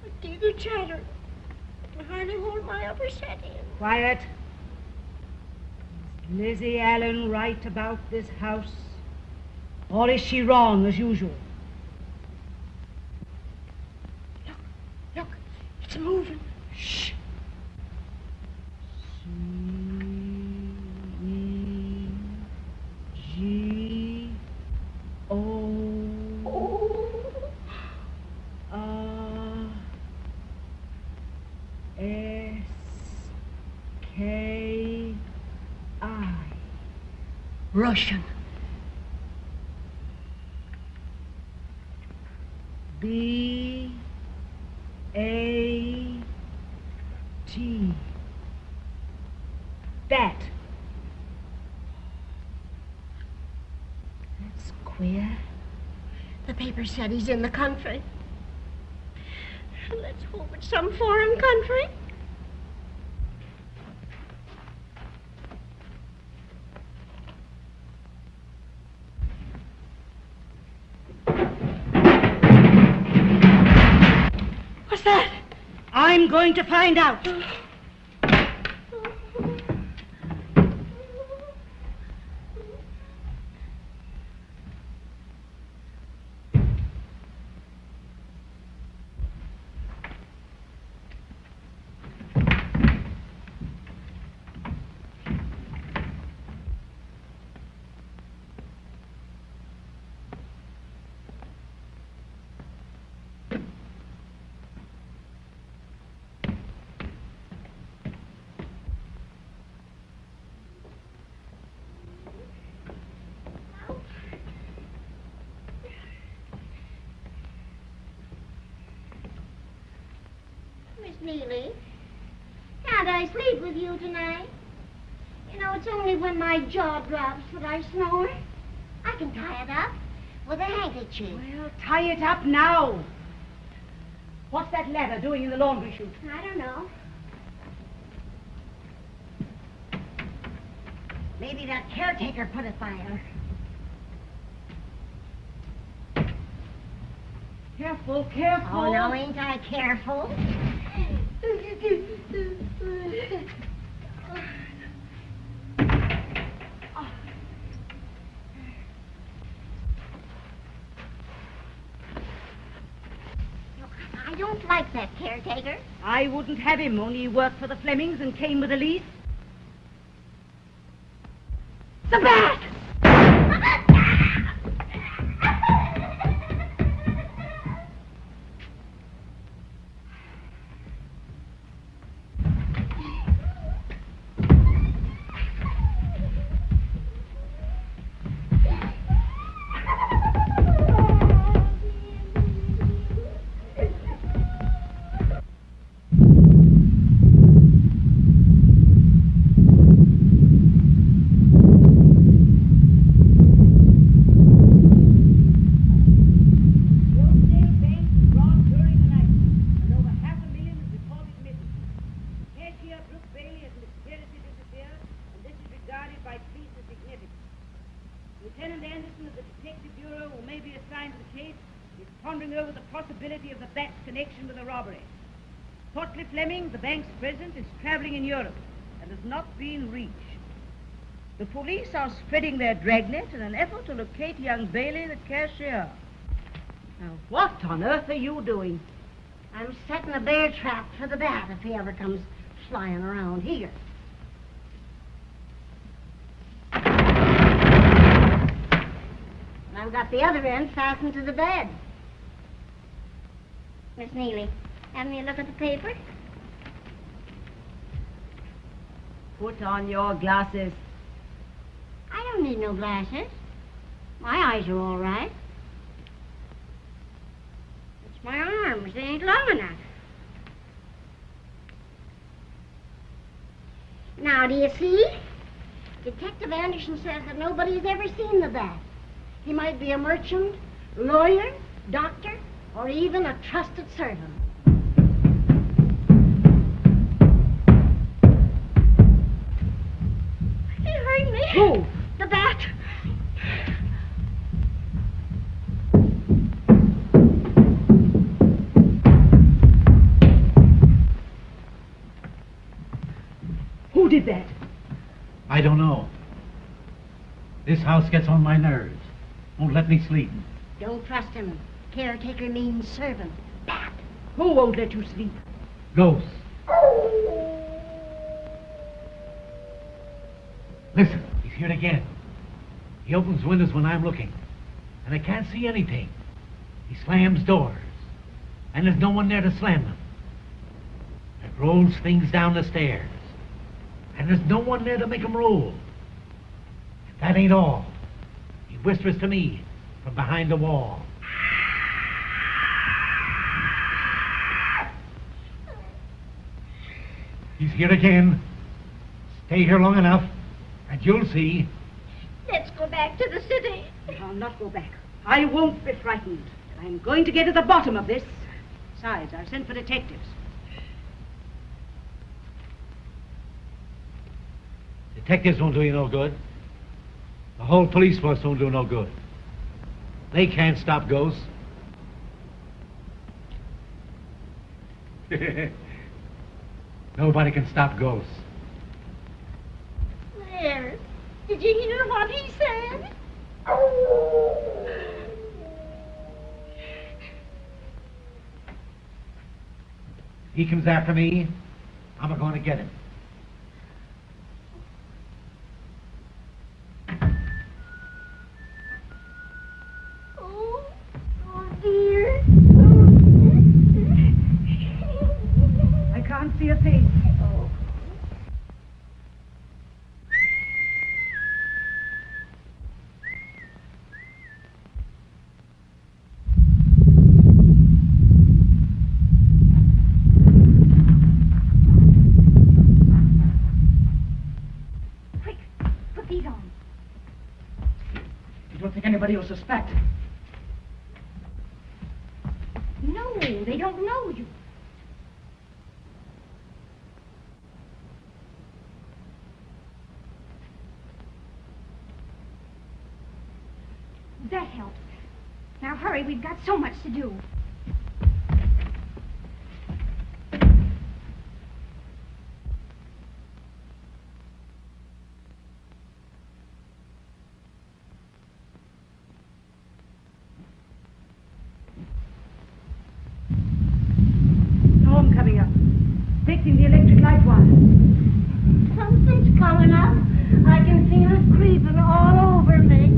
My teeth are chattering. I hardly hold my upper set in. Quiet. Is Lizzie Allen right about this house? Or is she wrong as usual? Look, it's moving. Shh. Russian. B-A-T. Bat. That's queer. The paper said he's in the country. Let's hope it's some foreign country. What's that? I'm going to find out. Neely, can't I sleep with you tonight? You know, it's only when my jaw drops that I snore. I can tie it up with a handkerchief. Well, tie it up now. What's that ladder doing in the laundry chute? I don't know. Maybe that caretaker put it there. Careful, careful. Oh, no, ain't I careful? I don't like that caretaker. I wouldn't have him, only he worked for the Flemings and came with a lease. The bat! The bank's president is traveling in Europe and has not been reached. The police are spreading their dragnet in an effort to locate young Bailey, the cashier. Now, what on earth are you doing? I'm setting a bear trap for the bat if he ever comes flying around here. And I've got the other end fastened to the bed. Miss Neely, have me a look at the paper? Put on your glasses. I don't need no glasses. My eyes are all right. It's my arms. They ain't long enough. Now, do you see? Detective Anderson says that nobody's ever seen the bat. He might be a merchant, lawyer, doctor, or even a trusted servant. He heard me. Who? The bat. Who did that? I don't know. This house gets on my nerves. Won't let me sleep. Don't trust him. Caretaker means servant. Bat. Who won't let you sleep? Ghosts. Listen, he's here again. He opens windows when I'm looking, and I can't see anything. He slams doors, and there's no one there to slam them. It rolls things down the stairs, and there's no one there to make them roll. And that ain't all. He whispers to me from behind the wall. He's here again. Stay here long enough, and you'll see. Let's go back to the city. I'll not go back. I won't be frightened. I'm going to get to the bottom of this. Besides, I've sent for detectives. Detectives won't do you no good. The whole police force won't do no good. They can't stop ghosts. Nobody can stop ghosts. There. Did you hear what he said? He comes after me, I'm going to get him. Oh, dear. I can't see a face. Oh. Quick, put these on. You don't think anybody will suspect? No, they don't know you. Now hurry, we've got so much to do. Storm coming up. Fixing the electric light wire. Something's coming up. I can feel it creeping all over me.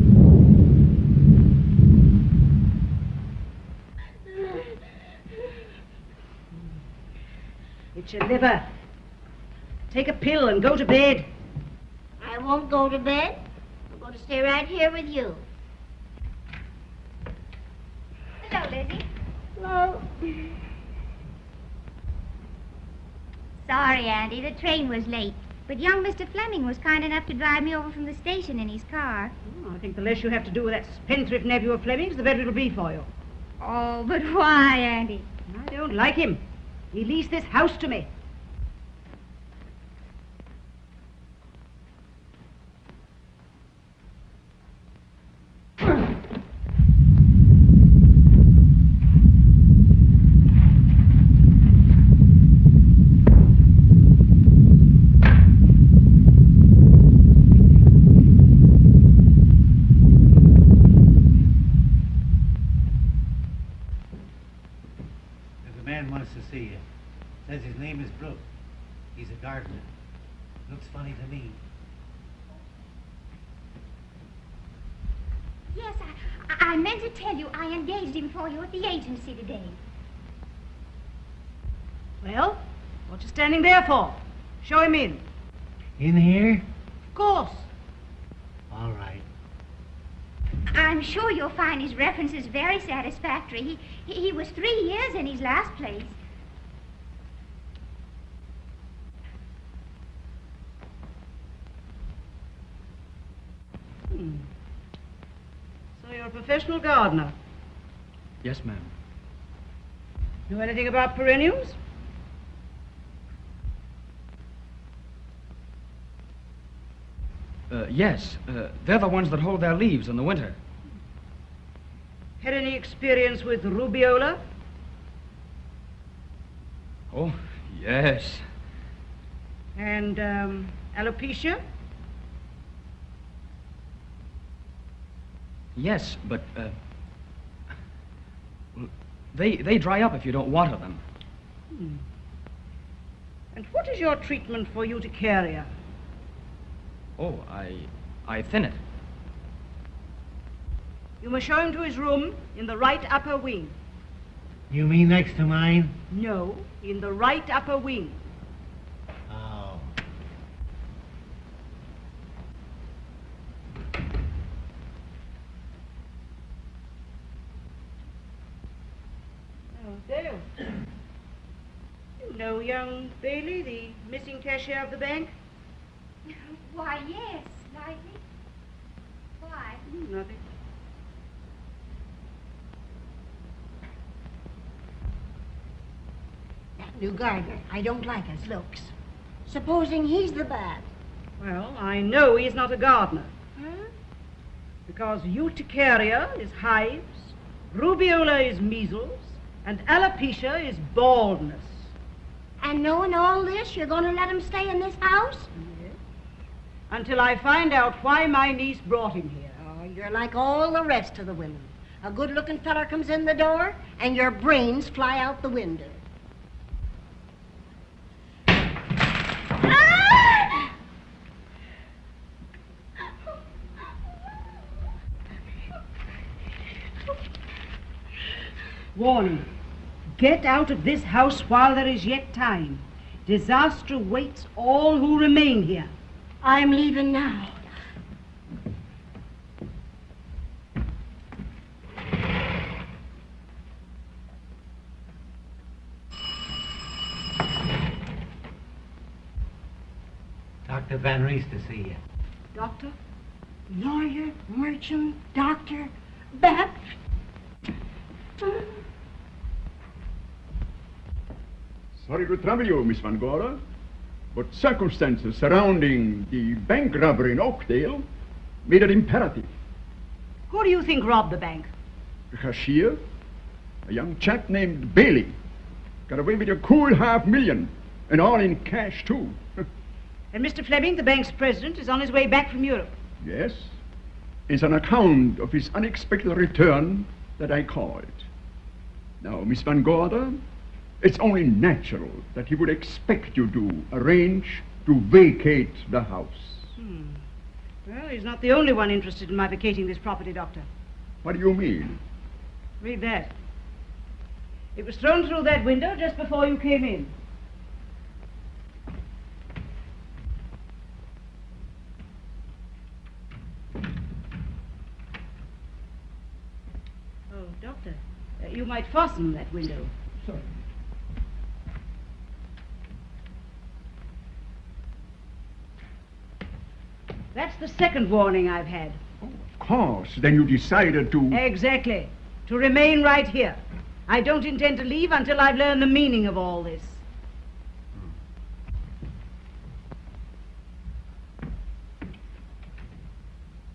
It's your liver. Take a pill and go to bed. I won't go to bed. I'm going to stay right here with you. Hello, Lizzie. Hello. Sorry, Andy, the train was late. But young Mr. Fleming was kind enough to drive me over from the station in his car. I think the less you have to do with that spendthrift nephew of Fleming's, the better it'll be for you. Oh, but why, Andy? I don't like him. He leased this house to me. To see you. Says his name is Brooke. He's a gardener. Looks funny to me. Yes, I meant to tell you I engaged him for you at the agency today. Well, what you standing there for? Show him in. In here? Of course. All right. I'm sure you'll find his references very satisfactory. He was 3 years in his last place. So you're a professional gardener. Yes, ma'am. Know anything about perennials? Yes. They're the ones that hold their leaves in the winter. Had any experience with rubeola? Oh, yes. And alopecia? Yes, but they dry up if you don't water them. And what is your treatment for urticaria? Oh, I thin it. You must show him to his room in the right upper wing. You mean next to mine? No, in the right upper wing. Oh. Oh, Dale. You know young Bailey, the missing cashier of the bank? Why, yes, slightly. Why? Nothing. That new gardener, I don't like his looks. Supposing he's the bad. Well, I know he's not a gardener. Huh? Because urticaria is hives, rubeola is measles, and alopecia is baldness. And knowing all this, you're going to let him stay in this house? Yes. Until I find out why my niece brought him here. Oh, you're like all the rest of the women. A good-looking feller comes in the door, and your brains fly out the window. Warning. Get out of this house while there is yet time. Disaster awaits all who remain here. I'm leaving now. Dr. Van Rees to see you. Doctor? Lawyer, merchant, doctor, bat. Sorry to trouble you, Miss Van Gorder, but circumstances surrounding the bank robbery in Oakdale made it imperative. Who do you think robbed the bank? The cashier, a young chap named Bailey, got away with a cool $500,000, and all in cash, too. And Mr. Fleming, the bank's president, is on his way back from Europe. Yes. It's an account of his unexpected return that I called. Now, Miss Van Gorder, it's only natural that he would expect you to arrange to vacate the house. Well, he's not the only one interested in my vacating this property, Doctor. What do you mean? Read that. It was thrown through that window just before you came in. Oh, Doctor, you might fasten that window. Sorry. That's the second warning I've had. Of course. Then you decided to... Exactly. To remain right here. I don't intend to leave until I've learned the meaning of all this.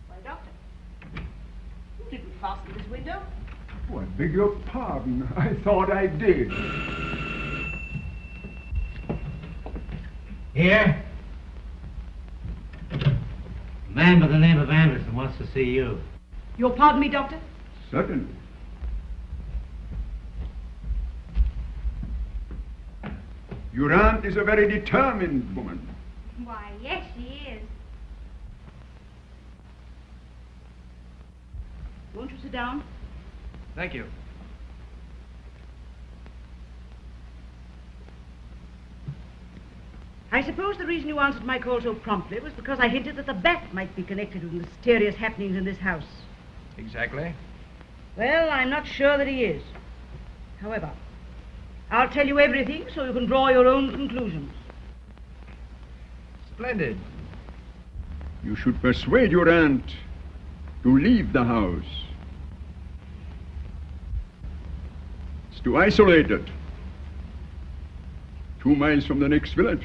Why, Doctor, you didn't fasten this window. Oh, I beg your pardon. I thought I did. Here? A man by the name of Anderson wants to see you. You'll pardon me, Doctor? Certainly. Your aunt is a very determined woman. Why, yes, she is. Won't you sit down? Thank you. I suppose the reason you answered my call so promptly was because I hinted that the bat might be connected with mysterious happenings in this house. Exactly. Well, I'm not sure that he is. However, I'll tell you everything so you can draw your own conclusions. Splendid. You should persuade your aunt to leave the house. It's too isolated. 2 miles from the next village.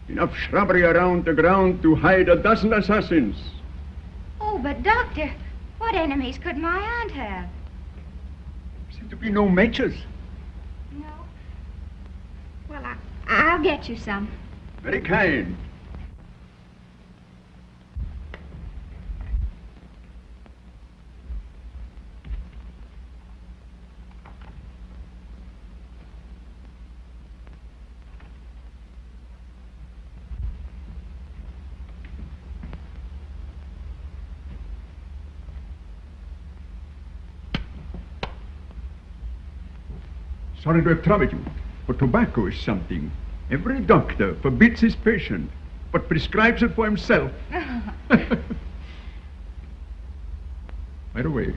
Enough shrubbery around the ground to hide a dozen assassins. Oh, but Doctor, what enemies could my aunt have? Seem to be no matches. No. Well, I'll get you some. Very kind. Sorry to have troubled you, but tobacco is something every doctor forbids his patient, but prescribes it for himself. By the way,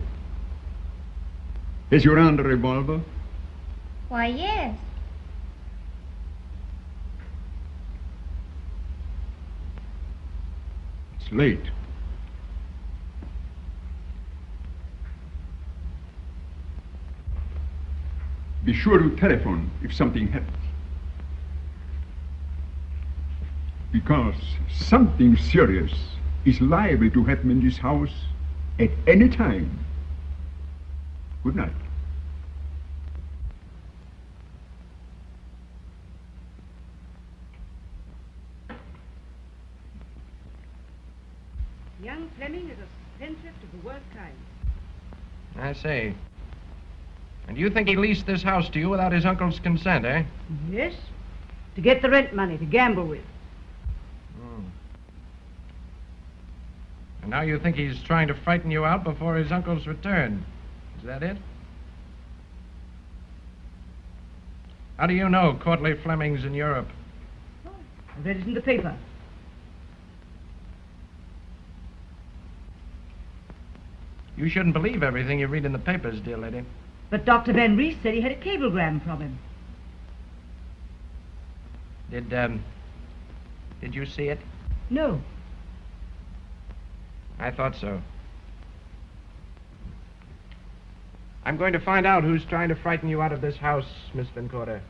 has your aunt a revolver? Why, yes. It's late. Be sure to telephone if something happens. Because something serious is liable to happen in this house at any time. Good night. Young Fleming is a spendthrift of the worst kind. I see. And you think he leased this house to you without his uncle's consent, eh? Yes. To get the rent money to gamble with. And now you think he's trying to frighten you out before his uncle's return. Is that it? How do you know Courtleigh Fleming's in Europe? I read it in the paper. You shouldn't believe everything you read in the papers, dear lady. But Dr. Van Rees said he had a cablegram from him. Did you see it? No. I thought so. I'm going to find out who's trying to frighten you out of this house, Miss Van Gorder.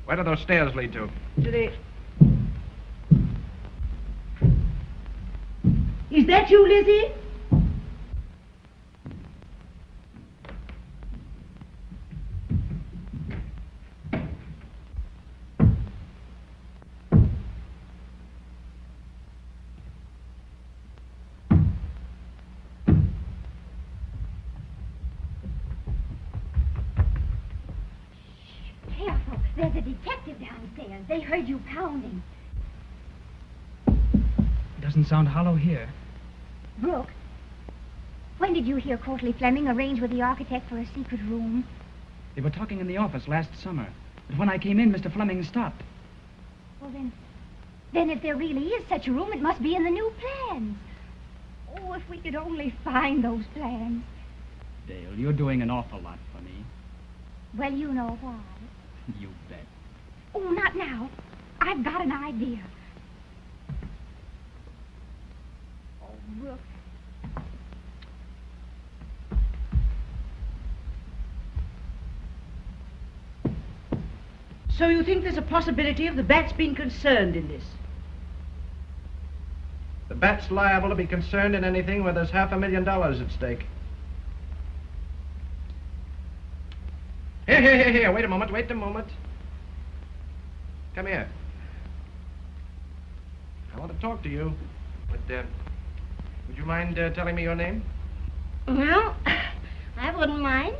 Where do those stairs lead to? To the... Is that you, Lizzie? Careful. There's a detective downstairs. They heard you pounding. It doesn't sound hollow here. Brooke, when did you hear Courtly Fleming arrange with the architect for a secret room? They were talking in the office last summer. But when I came in, Mr. Fleming stopped. Well, then if there really is such a room, it must be in the new plans. Oh, if we could only find those plans. Dale, you're doing an awful lot for me. Well, you know why. You bet. Oh, not now. I've got an idea. Oh, Brooke. So you think there's a possibility of the Bats being concerned in this? The Bat's liable to be concerned in anything where there's $500,000 at stake. Here. Wait a moment. Come here. I want to talk to you. But, would you mind telling me your name? Well, I wouldn't mind.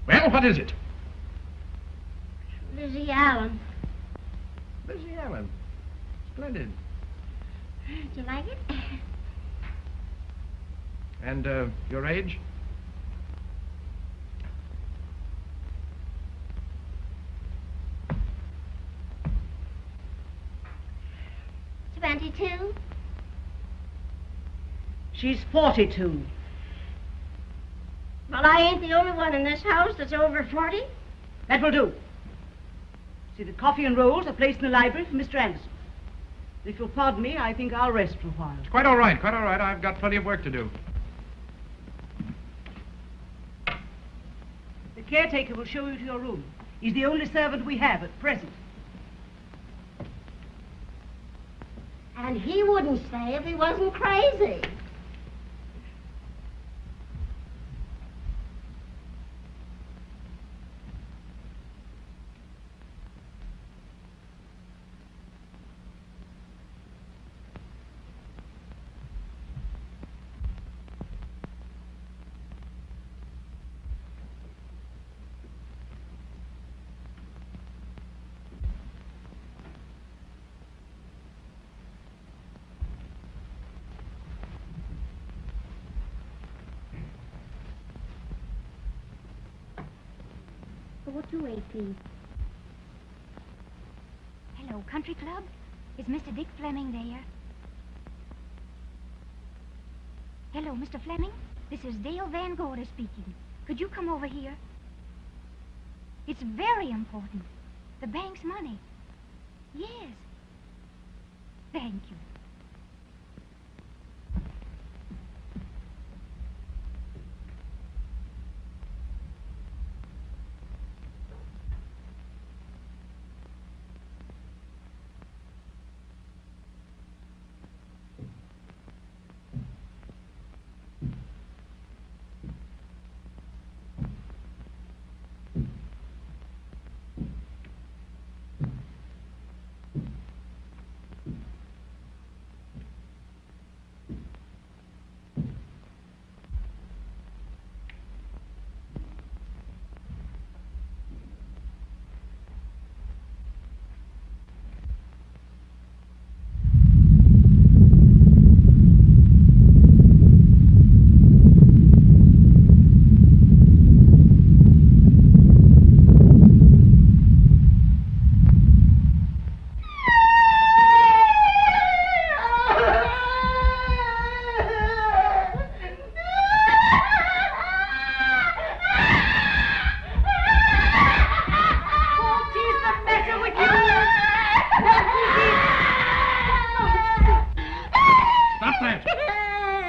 Well, what is it? Lizzie Allen. Lizzie Allen. Splendid. Do you like it? And, your age? 22. She's 42. Well, I ain't the only one in this house that's over 40. That will do. See, the coffee and rolls are placed in the library for Mr. Anderson. If you'll pardon me, I think I'll rest for a while. Quite all right. I've got plenty of work to do. The caretaker will show you to your room. He's the only servant we have at present. And he wouldn't stay if he wasn't crazy. What you wait, please. Hello, Country Club? Is Mr. Dick Fleming there? Hello, Mr. Fleming? This is Dale Van Gorder speaking. Could you come over here? It's very important. The bank's money. Yes. Thank you.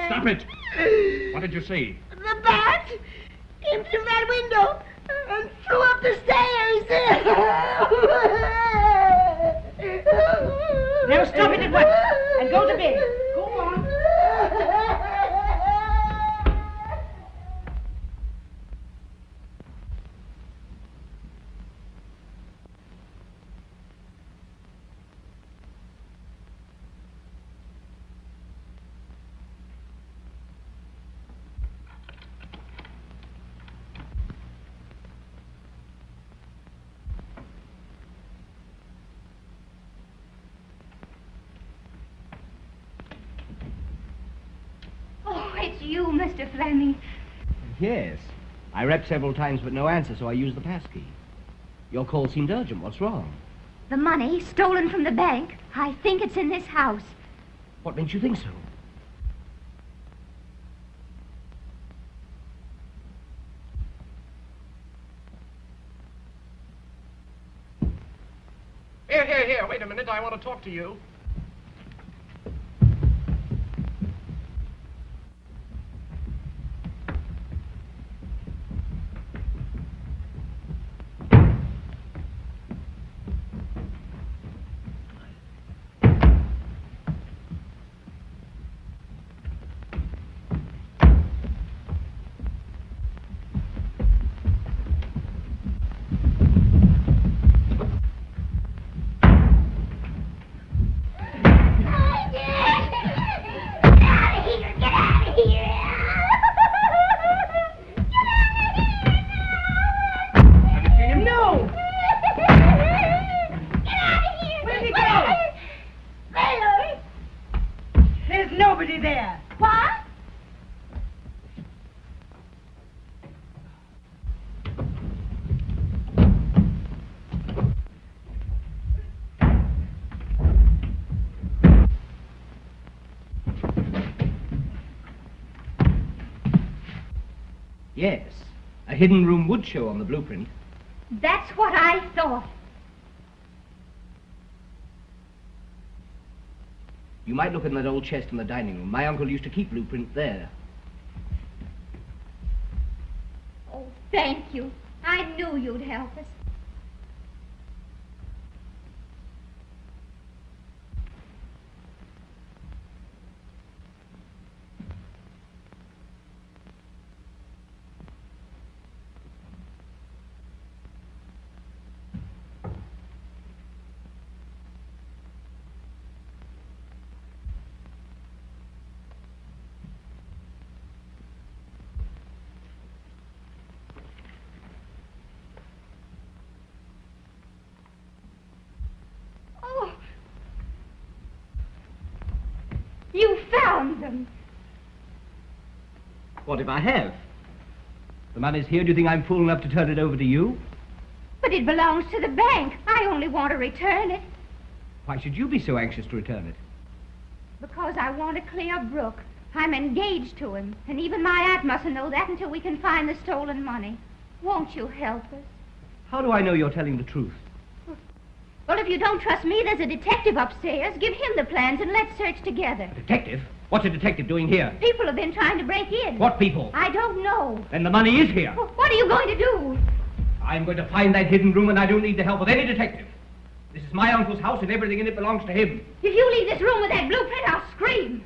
Stop it! What did you see? The bat came through that window and flew up the stairs. Now stop it at once and go to bed. Go on. Oh, it's you, Mr. Fleming. Yes. I rapped several times, but no answer, so I used the passkey. Your call seemed urgent. What's wrong? The money stolen from the bank. I think it's in this house. What makes you think so? Here, wait a minute. I want to talk to you. Yes. A hidden room would show on the blueprint. That's what I thought. You might look in that old chest in the dining room. My uncle used to keep blueprints there. Oh, thank you. I knew you'd help us. You found them. What if I have? The money's here. Do you think I'm fool enough to turn it over to you? But it belongs to the bank. I only want to return it. Why should you be so anxious to return it? Because I want to clear Brooke. I'm engaged to him, and even my aunt mustn't know that until we can find the stolen money. Won't you help us? How do I know you're telling the truth? Well, if you don't trust me, there's a detective upstairs. Give him the plans and let's search together. A detective? What's a detective doing here? People have been trying to break in. What people? I don't know. Then the money is here. What are you going to do? I'm going to find that hidden room, and I don't need the help of any detective. This is my uncle's house, and everything in it belongs to him. If you leave this room with that blueprint, I'll scream.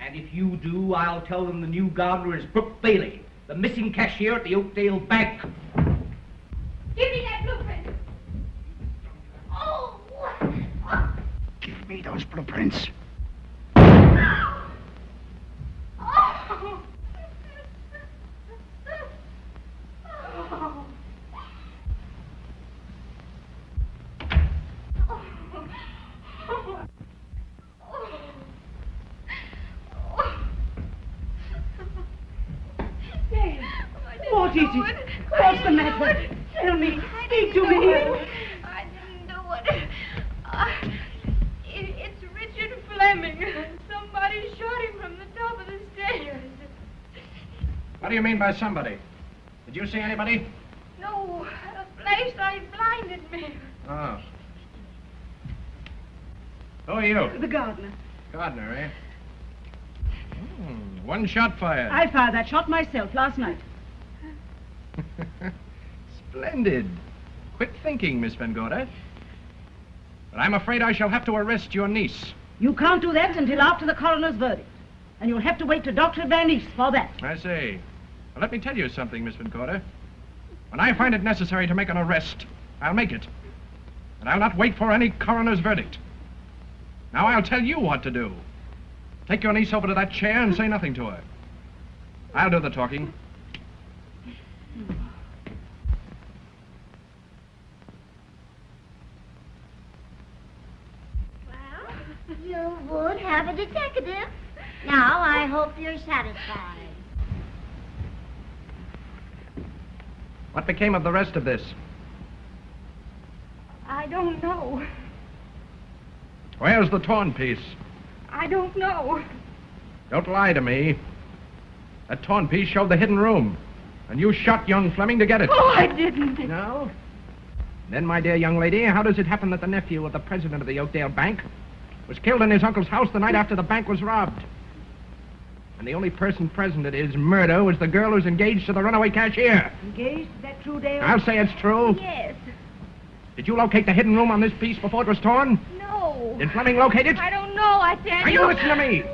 And if you do, I'll tell them the new gardener is Brooke Bailey, the missing cashier at the Oakdale Bank. Give me that blueprint. Oh! Give me those blueprints. Oh! What is it? What's the matter? Tell me. Speak to me. I didn't do it. It's Richard Fleming. Somebody shot him from the top of the stairs. What do you mean by somebody? Did you see anybody? No, a flashlight blinded me. Oh. Who are you? The gardener. Gardener, eh? One shot fired. I fired that shot myself last night. Splendid. Quit thinking, Miss Van Gorder. But I'm afraid I shall have to arrest your niece. You can't do that until after the coroner's verdict. And you'll have to wait to Dr. Van East for that. I see. Well, let me tell you something, Miss Van Gorder. When I find it necessary to make an arrest, I'll make it. And I'll not wait for any coroner's verdict. Now I'll tell you what to do. Take your niece over to that chair and say nothing to her. I'll do the talking. You would have a detective. Now, I hope you're satisfied. What became of the rest of this? I don't know. Where's the torn piece? I don't know. Don't lie to me. That torn piece showed the hidden room. And you shot young Fleming to get it. Oh, I didn't. No? Then, my dear young lady, how does it happen that the nephew of the president of the Oakdale Bank was killed in his uncle's house the night after the bank was robbed? And the only person present at his murder was the girl who's engaged to the runaway cashier. Engaged? Is that true, Dale? I'll say it's true. Yes. Did you locate the hidden room on this piece before it was torn? No. Did Fleming locate it? I don't know. I can't. Now, you listen to me.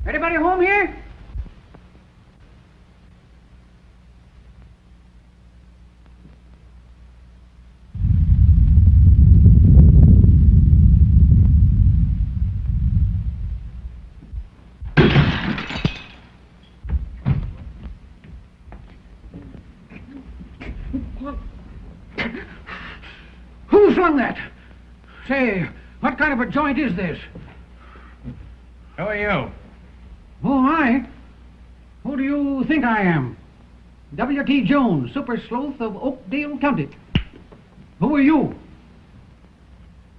Anybody home here? Who flung that? Say, what kind of a joint is this? Who are you? Oh, I? Who do you think I am? W.T. Jones, super sleuth of Oakdale County. Who are you?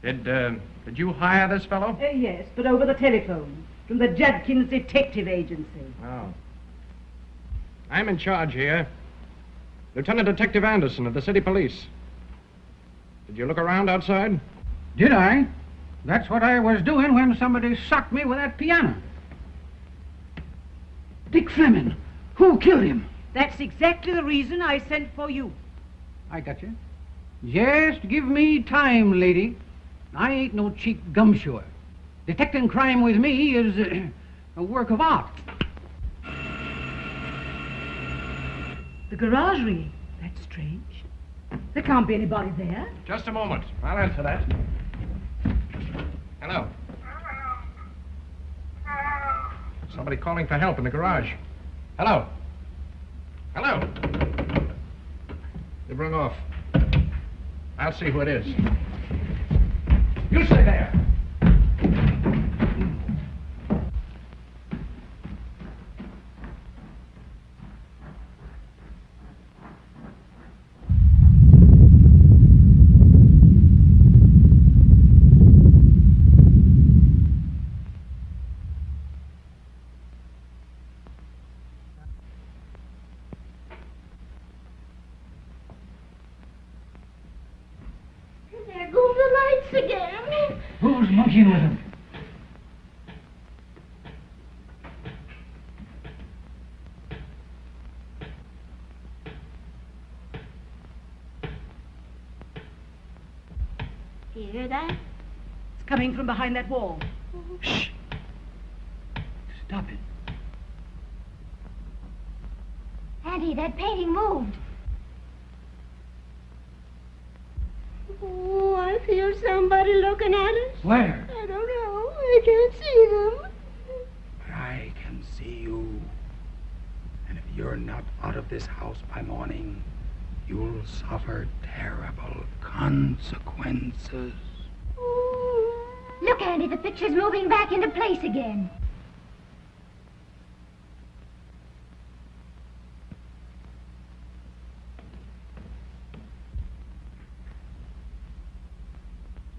Did you hire this fellow? Yes, but over the telephone. From the Judkins Detective Agency. Oh. I'm in charge here. Lieutenant Detective Anderson of the city police. Did you look around outside? Did I? That's what I was doing when somebody socked me with that piano. Dick Fleming. Who killed him? That's exactly the reason I sent for you. I got you. Just give me time, lady. I ain't no cheap gumshoe. Detecting crime with me is a work of art. The garage ring. That's strange. There can't be anybody there. Just a moment. I'll answer that. Hello. Somebody calling for help in the garage. Hello. Hello. They've rung off. I'll see who it is. You stay there. There go the lights again. Who's monkeying with him? Do you hear that? It's coming from behind that wall. Shh. Stop it. Auntie, that painting moved. Oh, I feel somebody looking at us. Where? I don't know. I can't see them. I can see you. And if you're not out of this house by morning, you'll suffer terrible consequences. Look, Auntie, the picture's moving back into place again.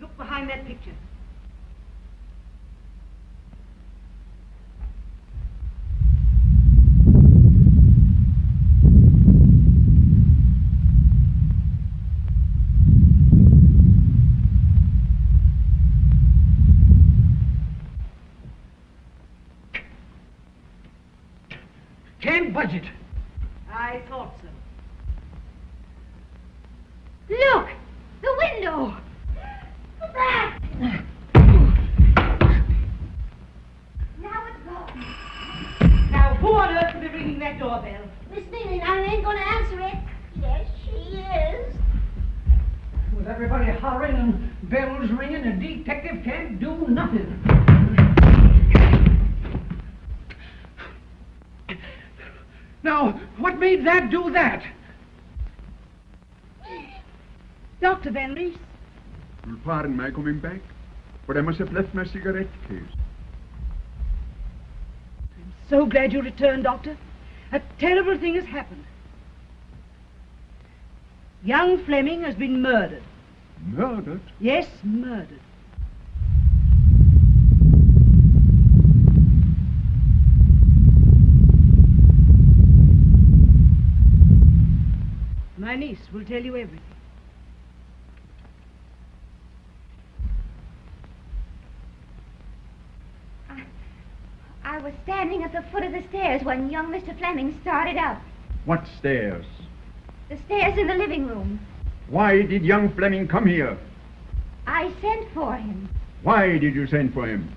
Look behind that picture. Can't budge it. I thought so. Look! The window! Back! Now it's gone. Now, who on earth could be ringing that doorbell? Miss Neely, I ain't gonna answer it. Yes, she is. With everybody hollering and bells ringing, a detective can't do nothing. Now, what made that do that? Dr. Van Rees. You'll pardon my coming back, but I must have left my cigarette case. I'm so glad you returned, Doctor. A terrible thing has happened. Young Fleming has been murdered. Murdered? Yes, murdered. My niece will tell you everything. I was standing at the foot of the stairs when young Mr. Fleming started up. What stairs? The stairs in the living room. Why did young Fleming come here? I sent for him. Why did you send for him?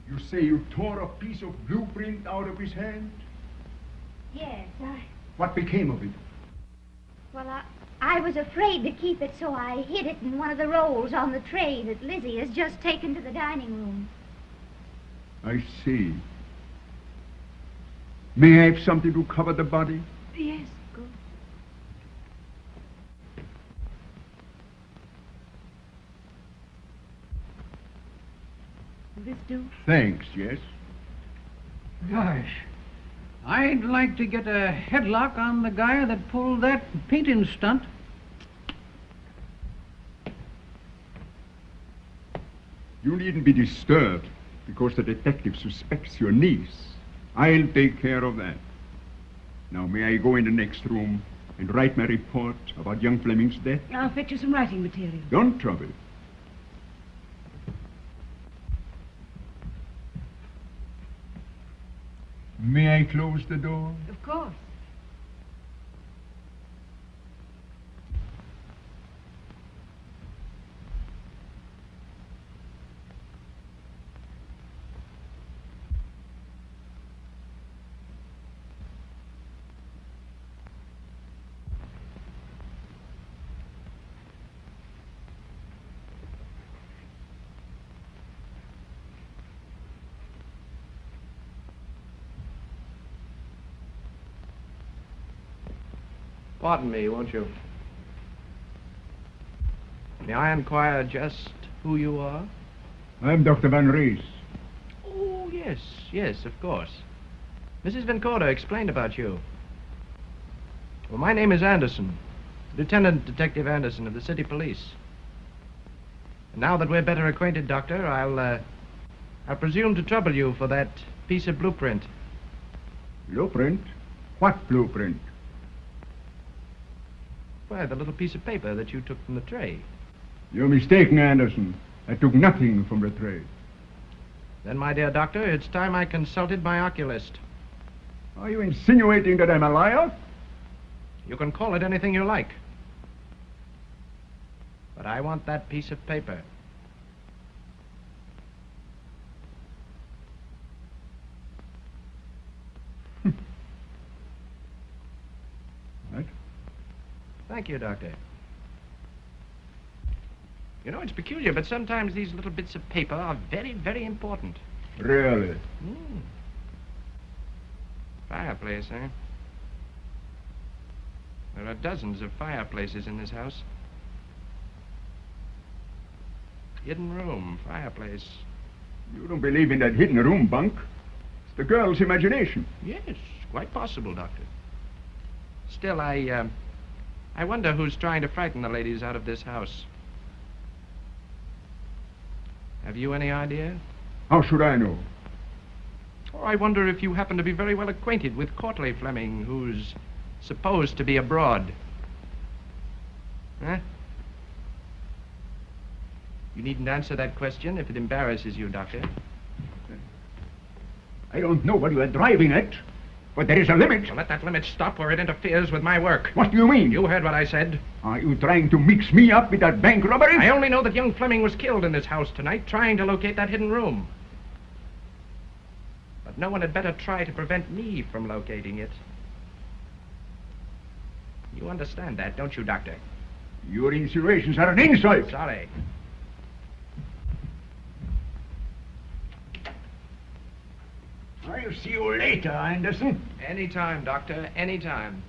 You say you tore a piece of blueprint out of his hand? Yes, What became of it? Well, I was afraid to keep it, so I hid it in one of the rolls on the tray that Lizzie has just taken to the dining room. I see. May I have something to cover the body? Yes, good. Will this do? Thanks, yes. Gosh, I'd like to get a headlock on the guy that pulled that painting stunt. You needn't be disturbed because the detective suspects your niece. I'll take care of that. Now, may I go in the next room and write my report about young Fleming's death? I'll fetch you some writing material. Don't trouble. May I close the door? Of course. Pardon me, won't you? May I inquire just who you are? I'm Dr. Van Rees. Oh, yes, of course. Mrs. Van Gorder explained about you. Well, my name is Anderson, Lieutenant Detective Anderson of the City Police. And now that we're better acquainted, Doctor, I'll presume to trouble you for that piece of blueprint. Blueprint? What blueprint? Why, the little piece of paper that you took from the tray. You're mistaken, Anderson. I took nothing from the tray. Then, my dear doctor, it's time I consulted my oculist. Are you insinuating that I'm a liar? You can call it anything you like. But I want that piece of paper. Right. Thank you, Doctor. You know, it's peculiar, but sometimes these little bits of paper are very, very important. Really? Fireplace, eh? There are dozens of fireplaces in this house. Hidden room, fireplace. You don't believe in that hidden room bunk. It's the girl's imagination. Yes, quite possible, Doctor. Still, I wonder who's trying to frighten the ladies out of this house. Have you any idea? How should I know? Or I wonder if you happen to be very well acquainted with Cornelia Fleming, who's supposed to be abroad. Huh? You needn't answer that question if it embarrasses you, Doctor. I don't know what you are driving at, but there is a limit. Well, let that limit stop or it interferes with my work. What do you mean? You heard what I said. Are you trying to mix me up with that bank robbery? I only know that young Fleming was killed in this house tonight trying to locate that hidden room. But no one had better try to prevent me from locating it. You understand that, don't you, Doctor? Your insinuations are an insult. Sorry. I'll see you later, Anderson. Anytime, Doctor, anytime.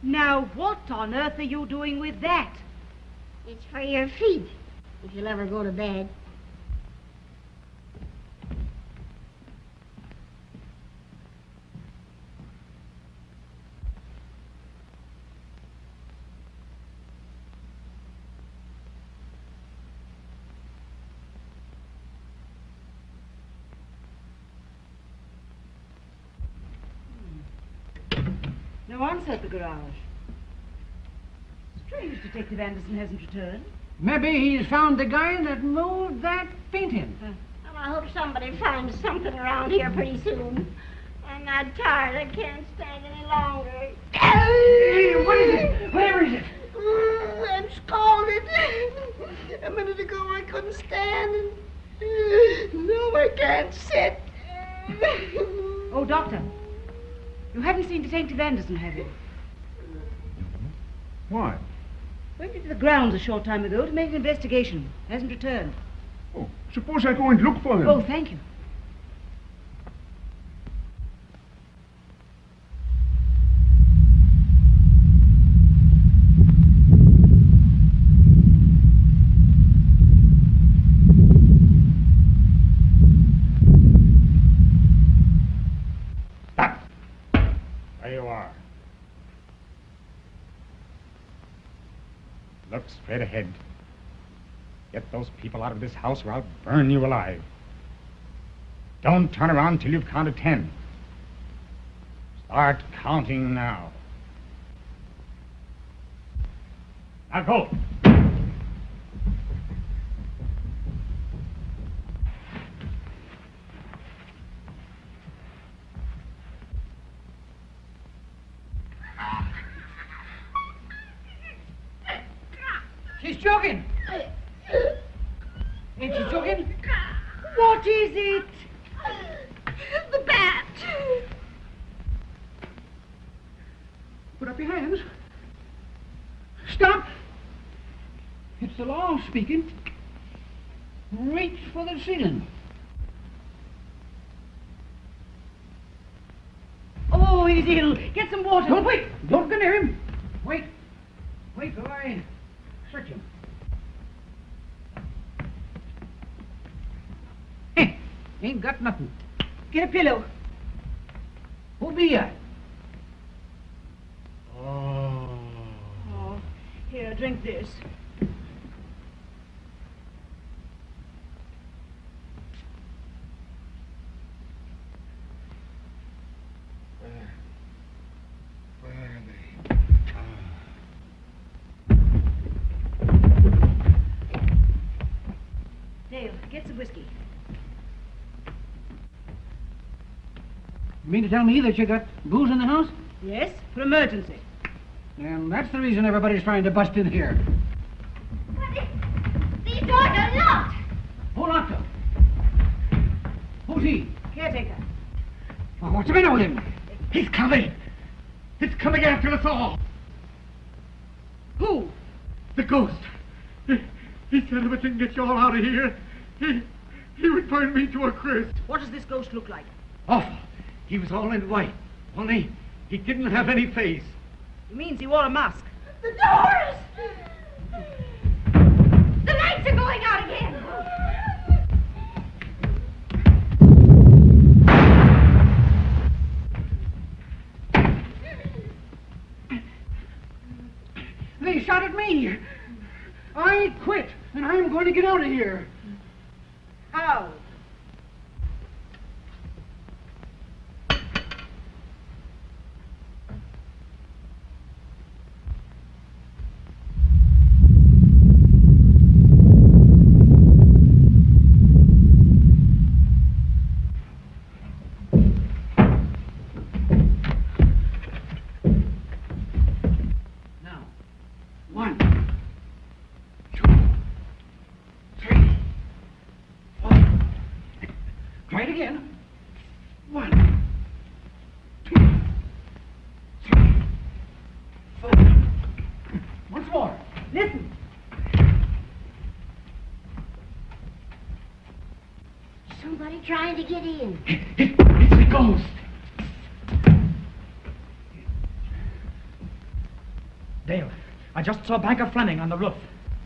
Now, what on earth are you doing with that? It's for your feet, if you'll ever go to bed. No answer at the garage. Strange Detective Anderson hasn't returned. Maybe he's found the guy that moved that painting. Well, I hope somebody finds something around here pretty soon. I'm not tired. I can't stand any longer. Hey, what is it? Where is it? I'm scalded. A minute ago I couldn't stand, and now I can't sit. Oh, Doctor. You haven't seen Detective Anderson, have you? Why? Went into the grounds a short time ago to make an investigation. Hasn't returned. Oh, suppose I go and look for him. Oh, thank you. There you are. Look straight ahead. Get those people out of this house or I'll burn you alive. Don't turn around till you've counted 10. Start counting now. Now go. She's joking. Ain't she joking? What is it? The bat. Put up your hands. Stop. It's the law speaking. Reach for the ceiling. Oh, he's ill. Get some water. Don't wait. Don't go near him. Wait. Wait till I search him. Ain't got nothing. Get a pillow. Who be ya? Oh, here, drink this. Where are they? Dale, get some whiskey. You mean to tell me that you got booze in the house? Yes, for emergency. And that's the reason everybody's trying to bust in here. These doors are locked. Who locked them? Who's he? Caretaker. Well, what's the matter with him? He's coming. It's coming after us all. Who? The ghost. He said if I didn't get you all out of here, he would burn me to a crisp. What does this ghost look like? Awful. He was all in white. Only he didn't have any face. It means he wore a mask. The doors! The lights are going out again! They shot at me. I quit, and I'm going to get out of here. How? Try it again. 1, 2, 3, 4. Once more. Listen. Somebody trying to get in. It's the ghost. Dale, I just saw Banker Fleming on the roof.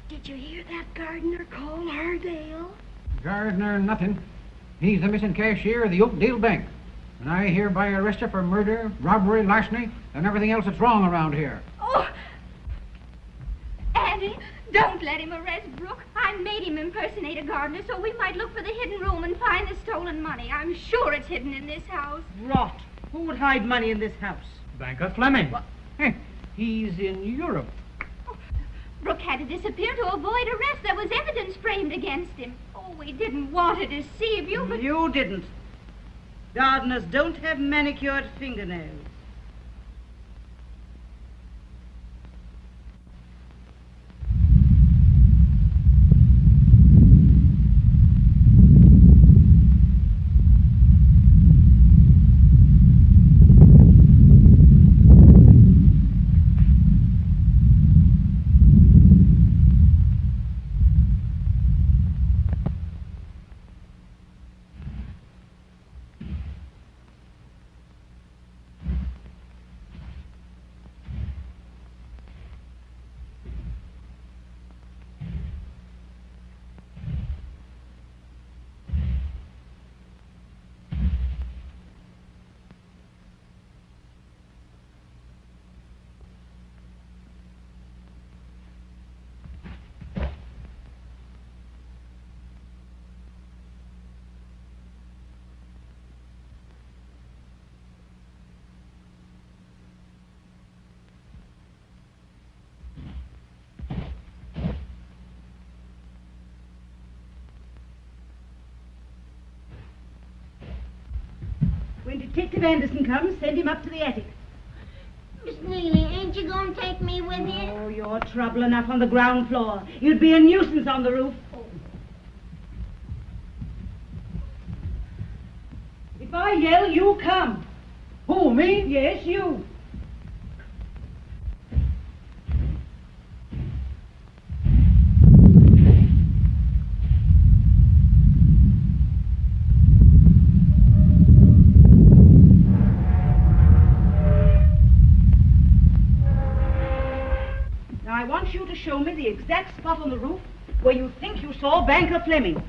Did you hear that gardener call her, Dale? Gardner, nothing. He's the missing cashier of the Oakdale Bank. And I hereby arrest you for murder, robbery, larceny, and everything else that's wrong around here. Oh! Annie, don't let him arrest Brooke. I made him impersonate a gardener so we might look for the hidden room and find the stolen money. I'm sure it's hidden in this house. Rot. Who would hide money in this house? Banker Fleming. Hey, he's in Europe. Brooke had to disappear to avoid arrest. There was evidence framed against him. Oh, we didn't want to deceive you, but... You didn't. Gardeners don't have manicured fingernails. When Detective Anderson comes, send him up to the attic. Miss Neely, ain't you gonna take me with you? Oh, you're trouble enough on the ground floor. You'd be a nuisance on the roof. If I yell, you come. Who, me? Yes, you. I want you to show me the exact spot on the roof where you think you saw Banker Fleming.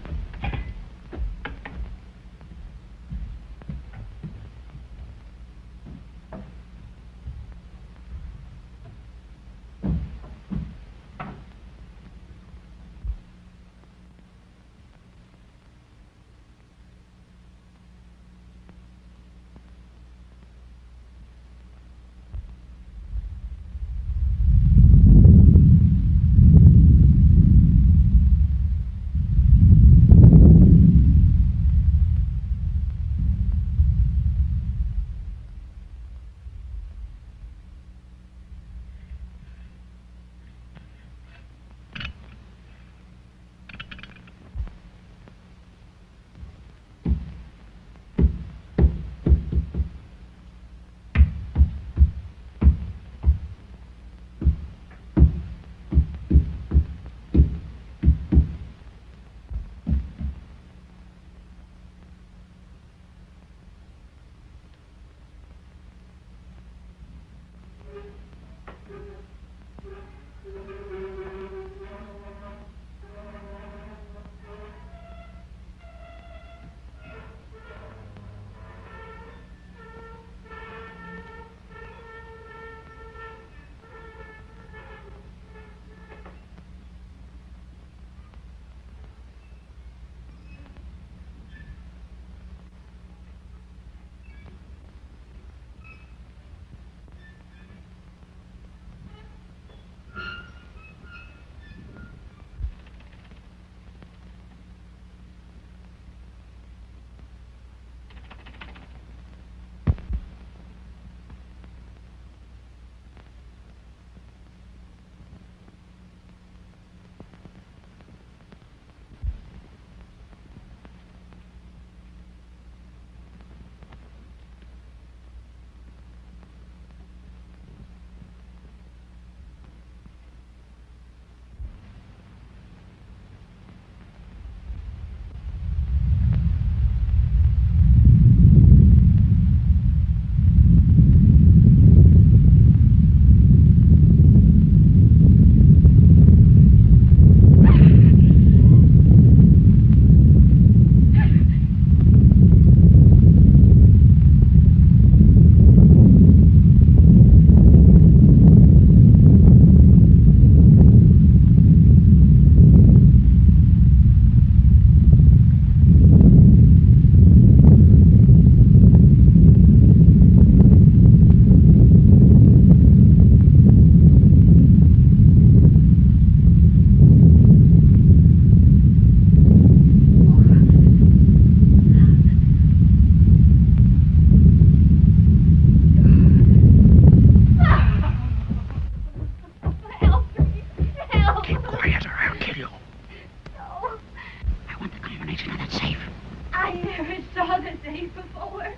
I never saw the safe before.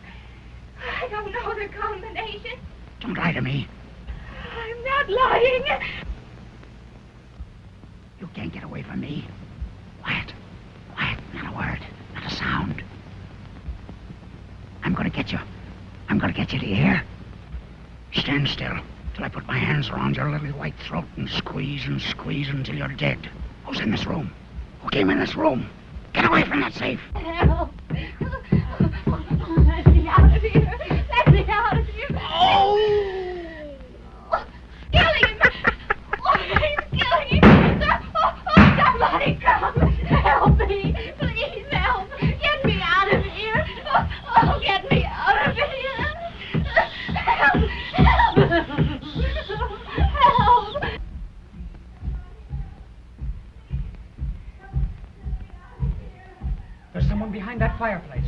I don't know the combination. Don't lie to me. I'm not lying. You can't get away from me. Quiet. Quiet. Not a word. Not a sound. I'm gonna get you. I'm gonna get you, do you hear? Stand still till I put my hands around your little white throat and squeeze until you're dead. Who's in this room? Who came in this room? Get away from that safe. Help. Let me out of here. Let me out of here. Oh! Killing him. Oh, he's killing him. Oh, somebody come. Help me. Please help. Get me out of here. Oh, get me out of here. Help. Help. Help. There's someone behind that fireplace.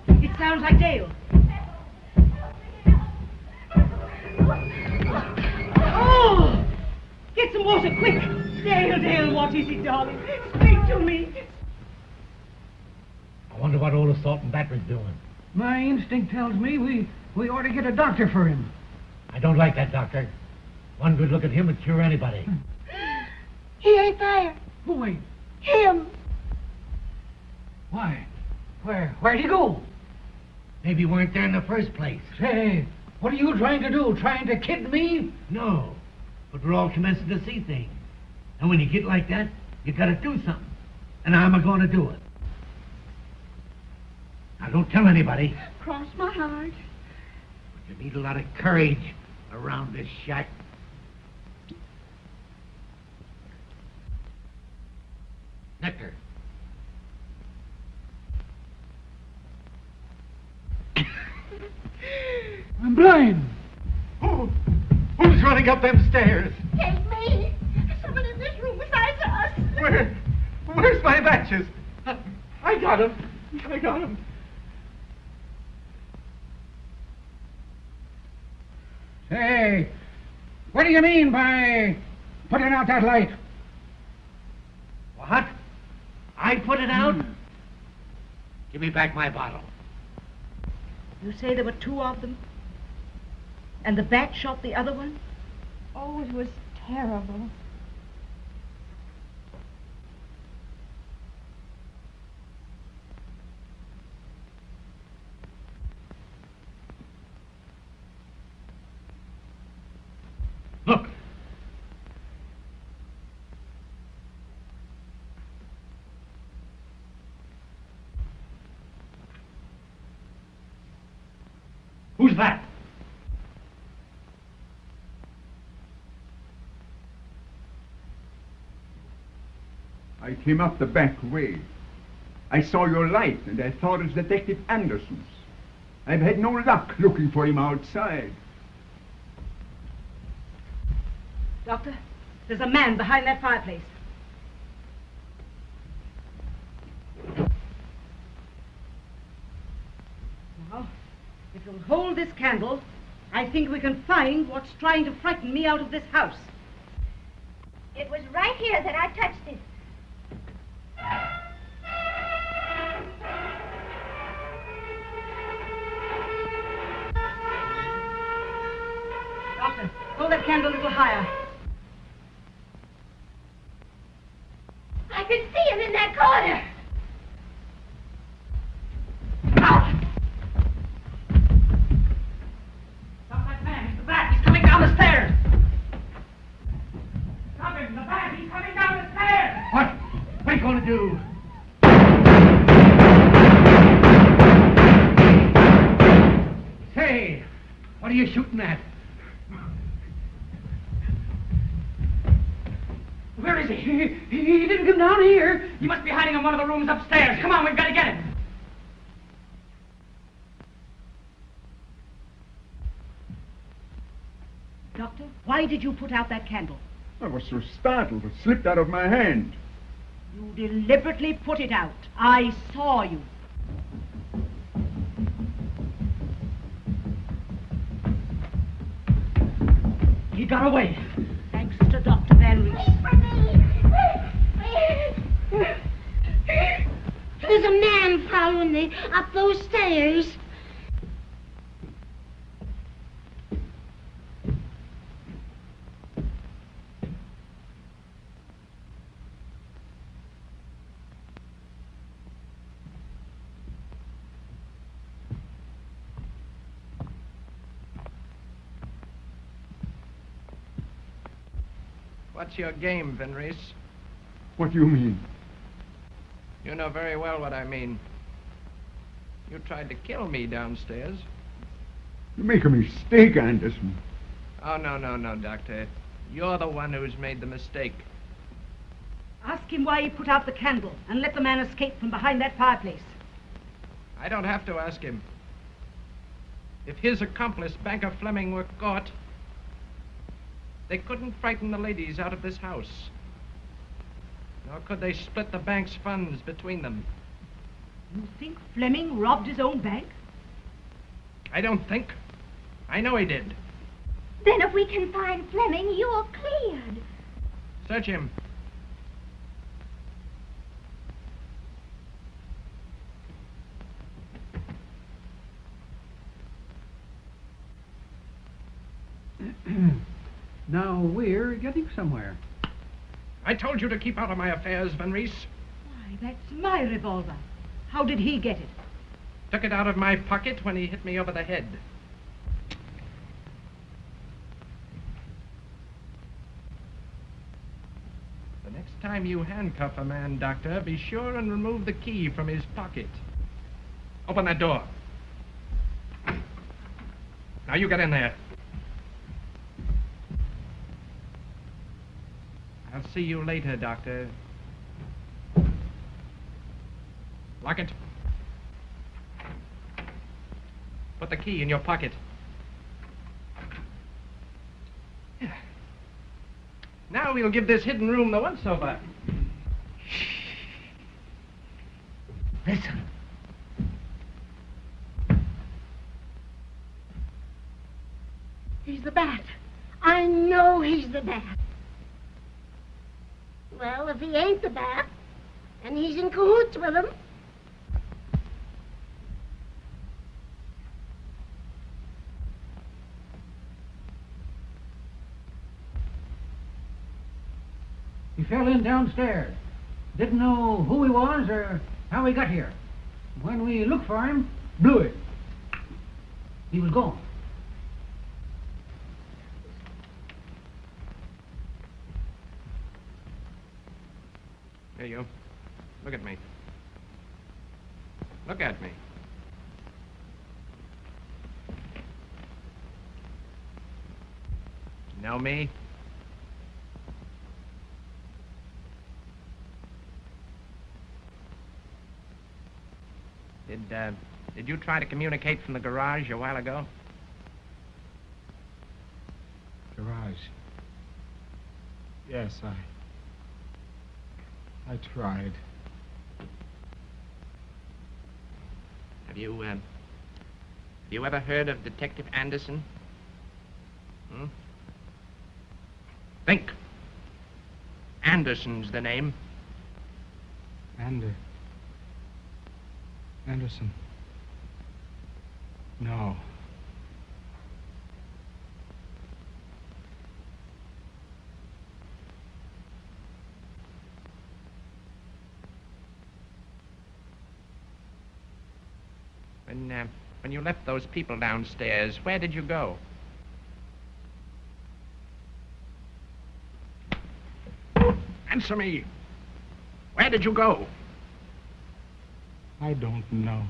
It sounds like Dale. Oh! Get some water, quick! Dale, what is it, darling? Speak to me. I wonder what old assault and battery's doing. My instinct tells me we ought to get a doctor for him. I don't like that doctor. One good look at him would cure anybody. He ain't there. Who ain't? Him. Why? Where'd he go? Maybe he weren't there in the first place. Say, what are you trying to do? Trying to kid me? No, but we're all commencing to see things. And when you get like that, you gotta do something. And I'm a-going to do it. Now, don't tell anybody. Cross my heart. But you need a lot of courage around this shack. Nectar. I'm blind. Who's running up them stairs? Take me. Someone in this room besides us. Where's my matches? I got him. Say, what do you mean by putting out that light? What? I put it out? Give me back my bottle. You say there were two of them? And the bat shot the other one? Oh, it was terrible. Look. Who's that? I came up the back way. I saw your light, and I thought it was Detective Anderson's. I've had no luck looking for him outside. Doctor, there's a man behind that fireplace. Now, if you'll hold this candle, I think we can find what's trying to frighten me out of this house. It was right here that I touched it. Doctor, hold that candle a little higher. I can see him in that corner. Stop that man, he's the bat. He's coming down the stairs. Stop him, the bat. He's coming down the stairs. What? What are you going to do? Say, what are you shooting at? Where is he? He didn't come down here. He must be hiding in one of the rooms upstairs. Come on, we've got to get him. Doctor, why did you put out that candle? I was so startled, it slipped out of my hand. You deliberately put it out. I saw you. He got away. Thanks to Dr. Van Reese. Please. following me up those stairs. What's your game, Van Rees? What do you mean? You know very well what I mean. You tried to kill me downstairs. You make a mistake, Anderson. Oh, no, Doctor. You're the one who's made the mistake. Ask him why he put out the candle and let the man escape from behind that fireplace. I don't have to ask him. If his accomplice, Banker Fleming, were caught, they couldn't frighten the ladies out of this house. Nor could they split the bank's funds between them. You think Fleming robbed his own bank? I don't think. I know he did. Then if we can find Fleming, you're cleared. Search him. Now we're getting somewhere. I told you to keep out of my affairs, Van Rees. Why, that's my revolver. How did he get it? Took it out of my pocket when he hit me over the head. The next time you handcuff a man, Doctor, be sure and remove the key from his pocket. Open that door. Now you get in there. I'll see you later, Doctor. Lock it. Put the key in your pocket. Now we'll give this hidden room the once-over. Listen. He's the bat. I know he's the bat. Well, if he ain't the bat, and he's in cahoots with him. He fell in downstairs. Didn't know who he was or how he got here. When we looked for him, blew it. He was gone. Here you. Look at me. Look at me. Know me? Did you try to communicate from the garage a while ago? Garage. Yes, I tried. Have you ever heard of Detective Anderson? Think. Anderson's the name. Anderson. No. When you left those people downstairs, where did you go? Answer me. Where did you go? I don't know.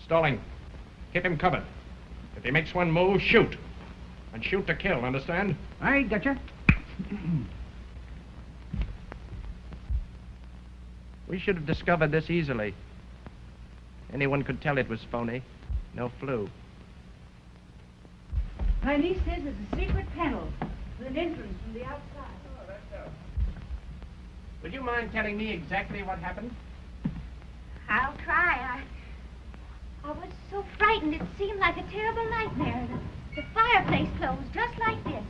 Stalling. Keep him covered. If he makes one move, shoot. And shoot to kill, understand? I gotcha. We should have discovered this easily. Anyone could tell it was phony. No flu. My niece says there's a secret panel with an entrance from the outside. Oh, that's so. Would you mind telling me exactly what happened? I'll try. I was so frightened it seemed like a terrible nightmare. The fireplace closed just like this.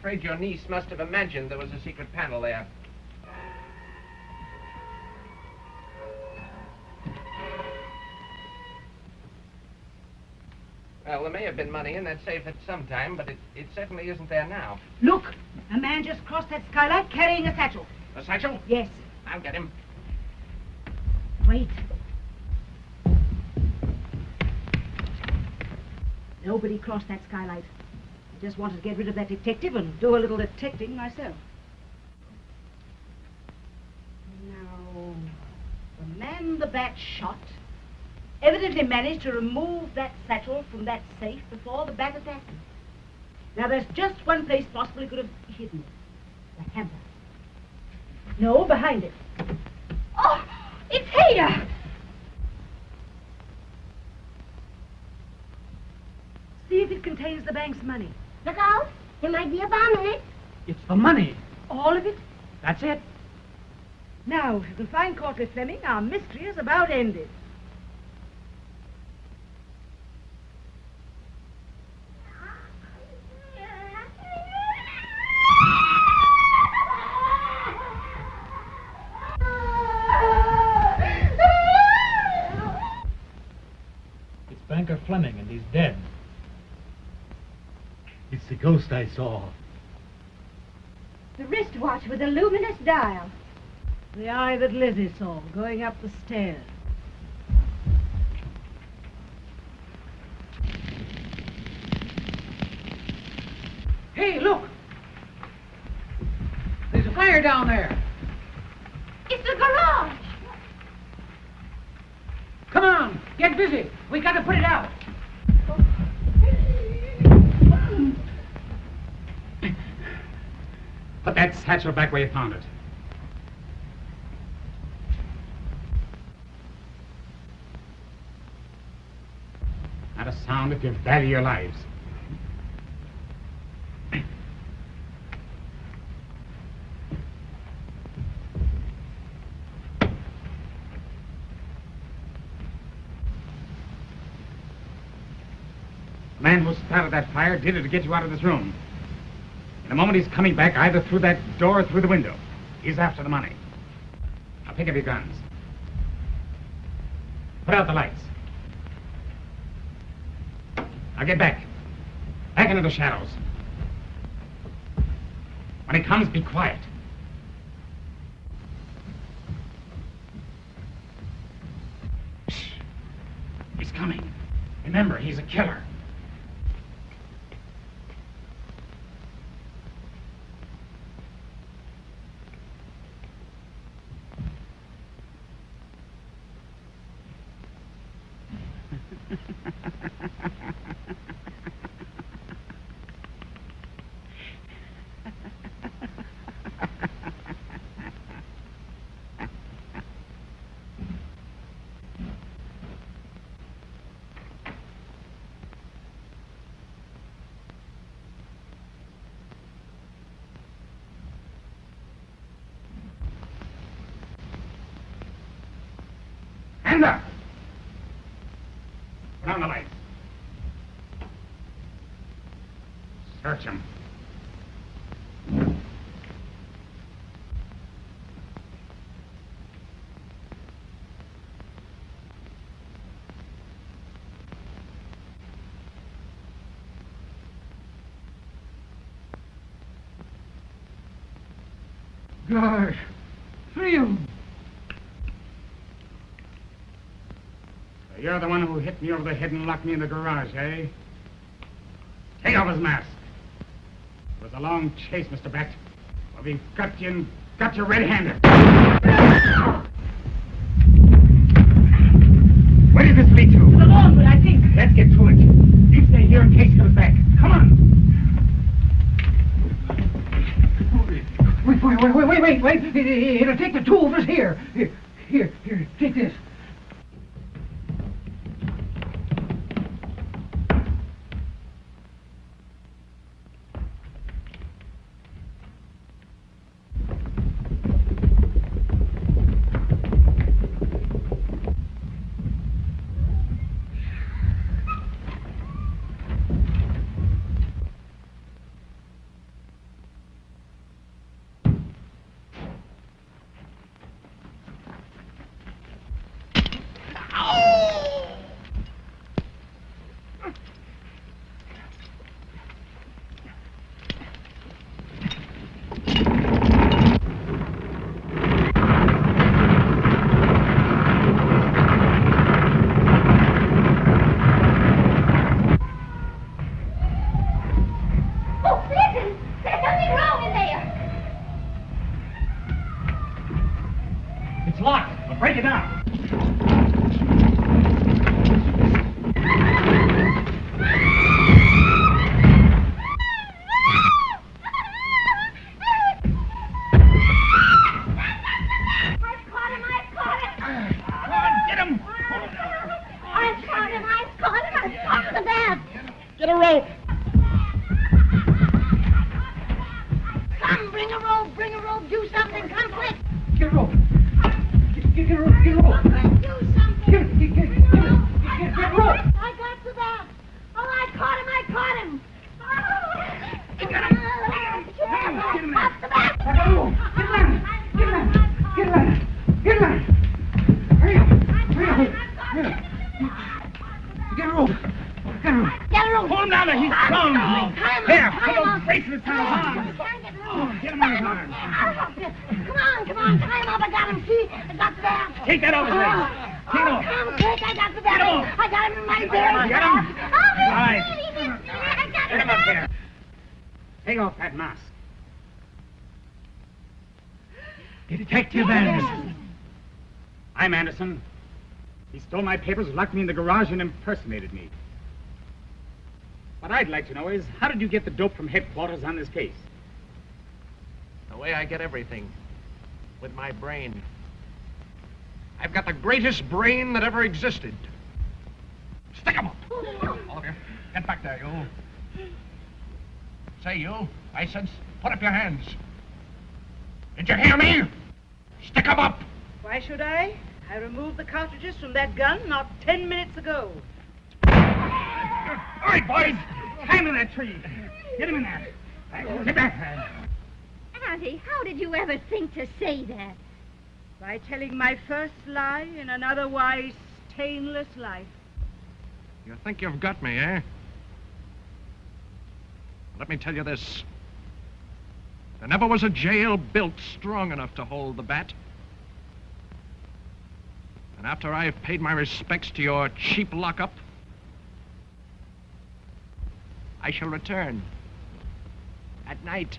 afraid your niece must have imagined there was a secret panel there. Well, there may have been money in that safe at some time, but it certainly isn't there now. Look, a man just crossed that skylight carrying a satchel. A satchel? Yes. I'll get him. Wait. Nobody crossed that skylight. I just wanted to get rid of that detective and do a little detecting myself. Now, the man the bat shot evidently managed to remove that satchel from that safe before the bat attacked him. Now, there's just one place possibly could have hidden it. The hamper. No, behind it. Oh, it's here! See if it contains the bank's money. Look out. There might be a bomb in it. It's the money. All of it? That's it. Now, if you can find Courtly Fleming, our mystery is about ended. It's Banker Fleming, and he's dead. It's the ghost I saw. The wristwatch with a luminous dial. The eye that Lizzie saw going up the stairs. Hey, look! There's a fire down there. It's the garage! Come on, get busy. We gotta put it out. Put that satchel back where you found it. Not a sound if you value your lives. The man who started that fire did it to get you out of this room. In a moment, he's coming back either through that door or through the window. He's after the money. Now pick up your guns. Put out the lights. Now get back. Back into the shadows. When he comes, be quiet. Shh. He's coming. Remember, he's a killer. Hands up! Put on the lights. Search him. Gosh, 3 of them. So you're the one who hit me over the head and locked me in the garage, eh? Take off his mask. It was a long chase, Mr. Bat. Well, we've got you and got you red-handed. Where did this lead to? To the lawn, but I think. Let's get to it. You stay here in case he comes back. Come on. Wait. It'll take the 2 of us here. Here, take this. It's locked. We'll break it down. Get a rope. Come, bring a rope, do something, come quick. Get a rope. Get a rope, get a rope. Do something. Get a rope. I got the bat. Oh, I caught him. You got him. Get him. Up the bat. I got a rope. Get a ladder. Hurry up. Get a rope. Get a rope. Hold him down there. He's strong. Here, put those bracelets on his arms. Get him on his arms. Come on, tie him up. I got him. See, I got the bat. Take that off his leg. Take it off. Come quick, I got the bat. Get off. I got him in my You bed. got him? Oh, All right. I got Get him up here. Take off that mask. Detective Anderson. I'm Anderson. He stole my papers, locked me in the garage, and impersonated me. What I'd like to know is, how did you get the dope from headquarters on this case? The way I get everything. With my brain. I've got the greatest brain that ever existed. Stick 'em up! All of you, get back there, you. Say, you. I said, put up your hands. Did you hear me? Stick 'em up! Why should I? I removed the cartridges from that gun not 10 minutes ago. All right, boys. Tie him in that tree. Get him in there. Get back. Auntie, how did you ever think to say that? By telling my first lie in an otherwise stainless life. You think you've got me, eh? Let me tell you this. There never was a jail built strong enough to hold the bat. And after I've paid my respects to your cheap lockup, I shall return. At night.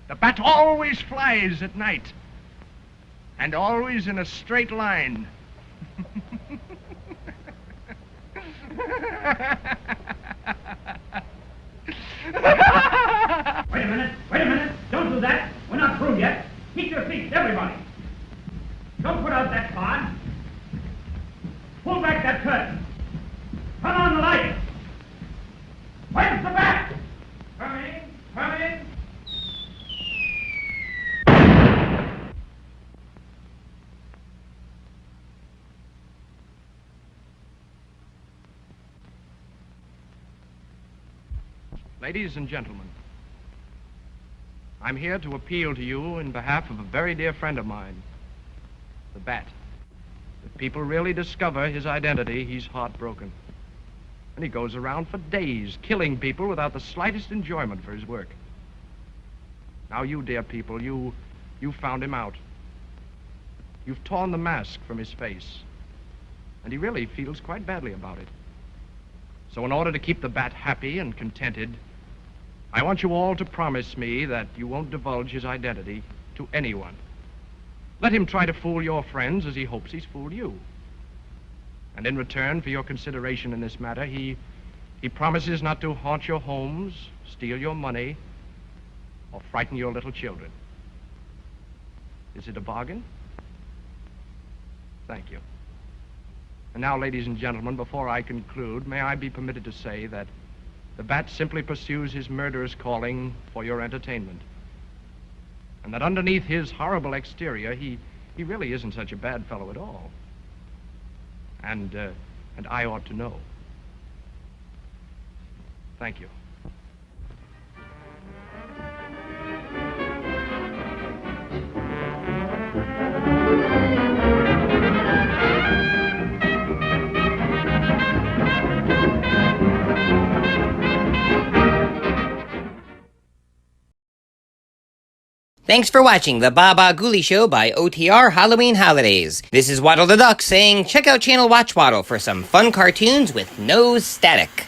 The bat always flies at night. And always in a straight line. Wait a minute. Don't do that. We're not through yet. Keep your feet, everybody. Don't put out that card. Pull back that curtain. Turn on the light. Where's the bat? Coming. Ladies and gentlemen, I'm here to appeal to you in behalf of a very dear friend of mine, the Bat. If people really discover his identity, he's heartbroken. And he goes around for days, killing people without the slightest enjoyment for his work. Now you, dear people, you found him out. You've torn the mask from his face. And he really feels quite badly about it. So in order to keep the Bat happy and contented, I want you all to promise me that you won't divulge his identity to anyone. Let him try to fool your friends as he hopes he's fooled you. And in return for your consideration in this matter, he promises not to haunt your homes, steal your money, or frighten your little children. Is it a bargain? Thank you. And now, ladies and gentlemen, before I conclude, may I be permitted to say that the Bat simply pursues his murderous calling for your entertainment. And that underneath his horrible exterior, he really isn't such a bad fellow at all. And I ought to know. Thank you. Thanks for watching the Baba Ghoulie Show by OTR Halloween Holidays. This is Waddle the Duck saying check out Channel Watch Waddle for some fun cartoons with no static.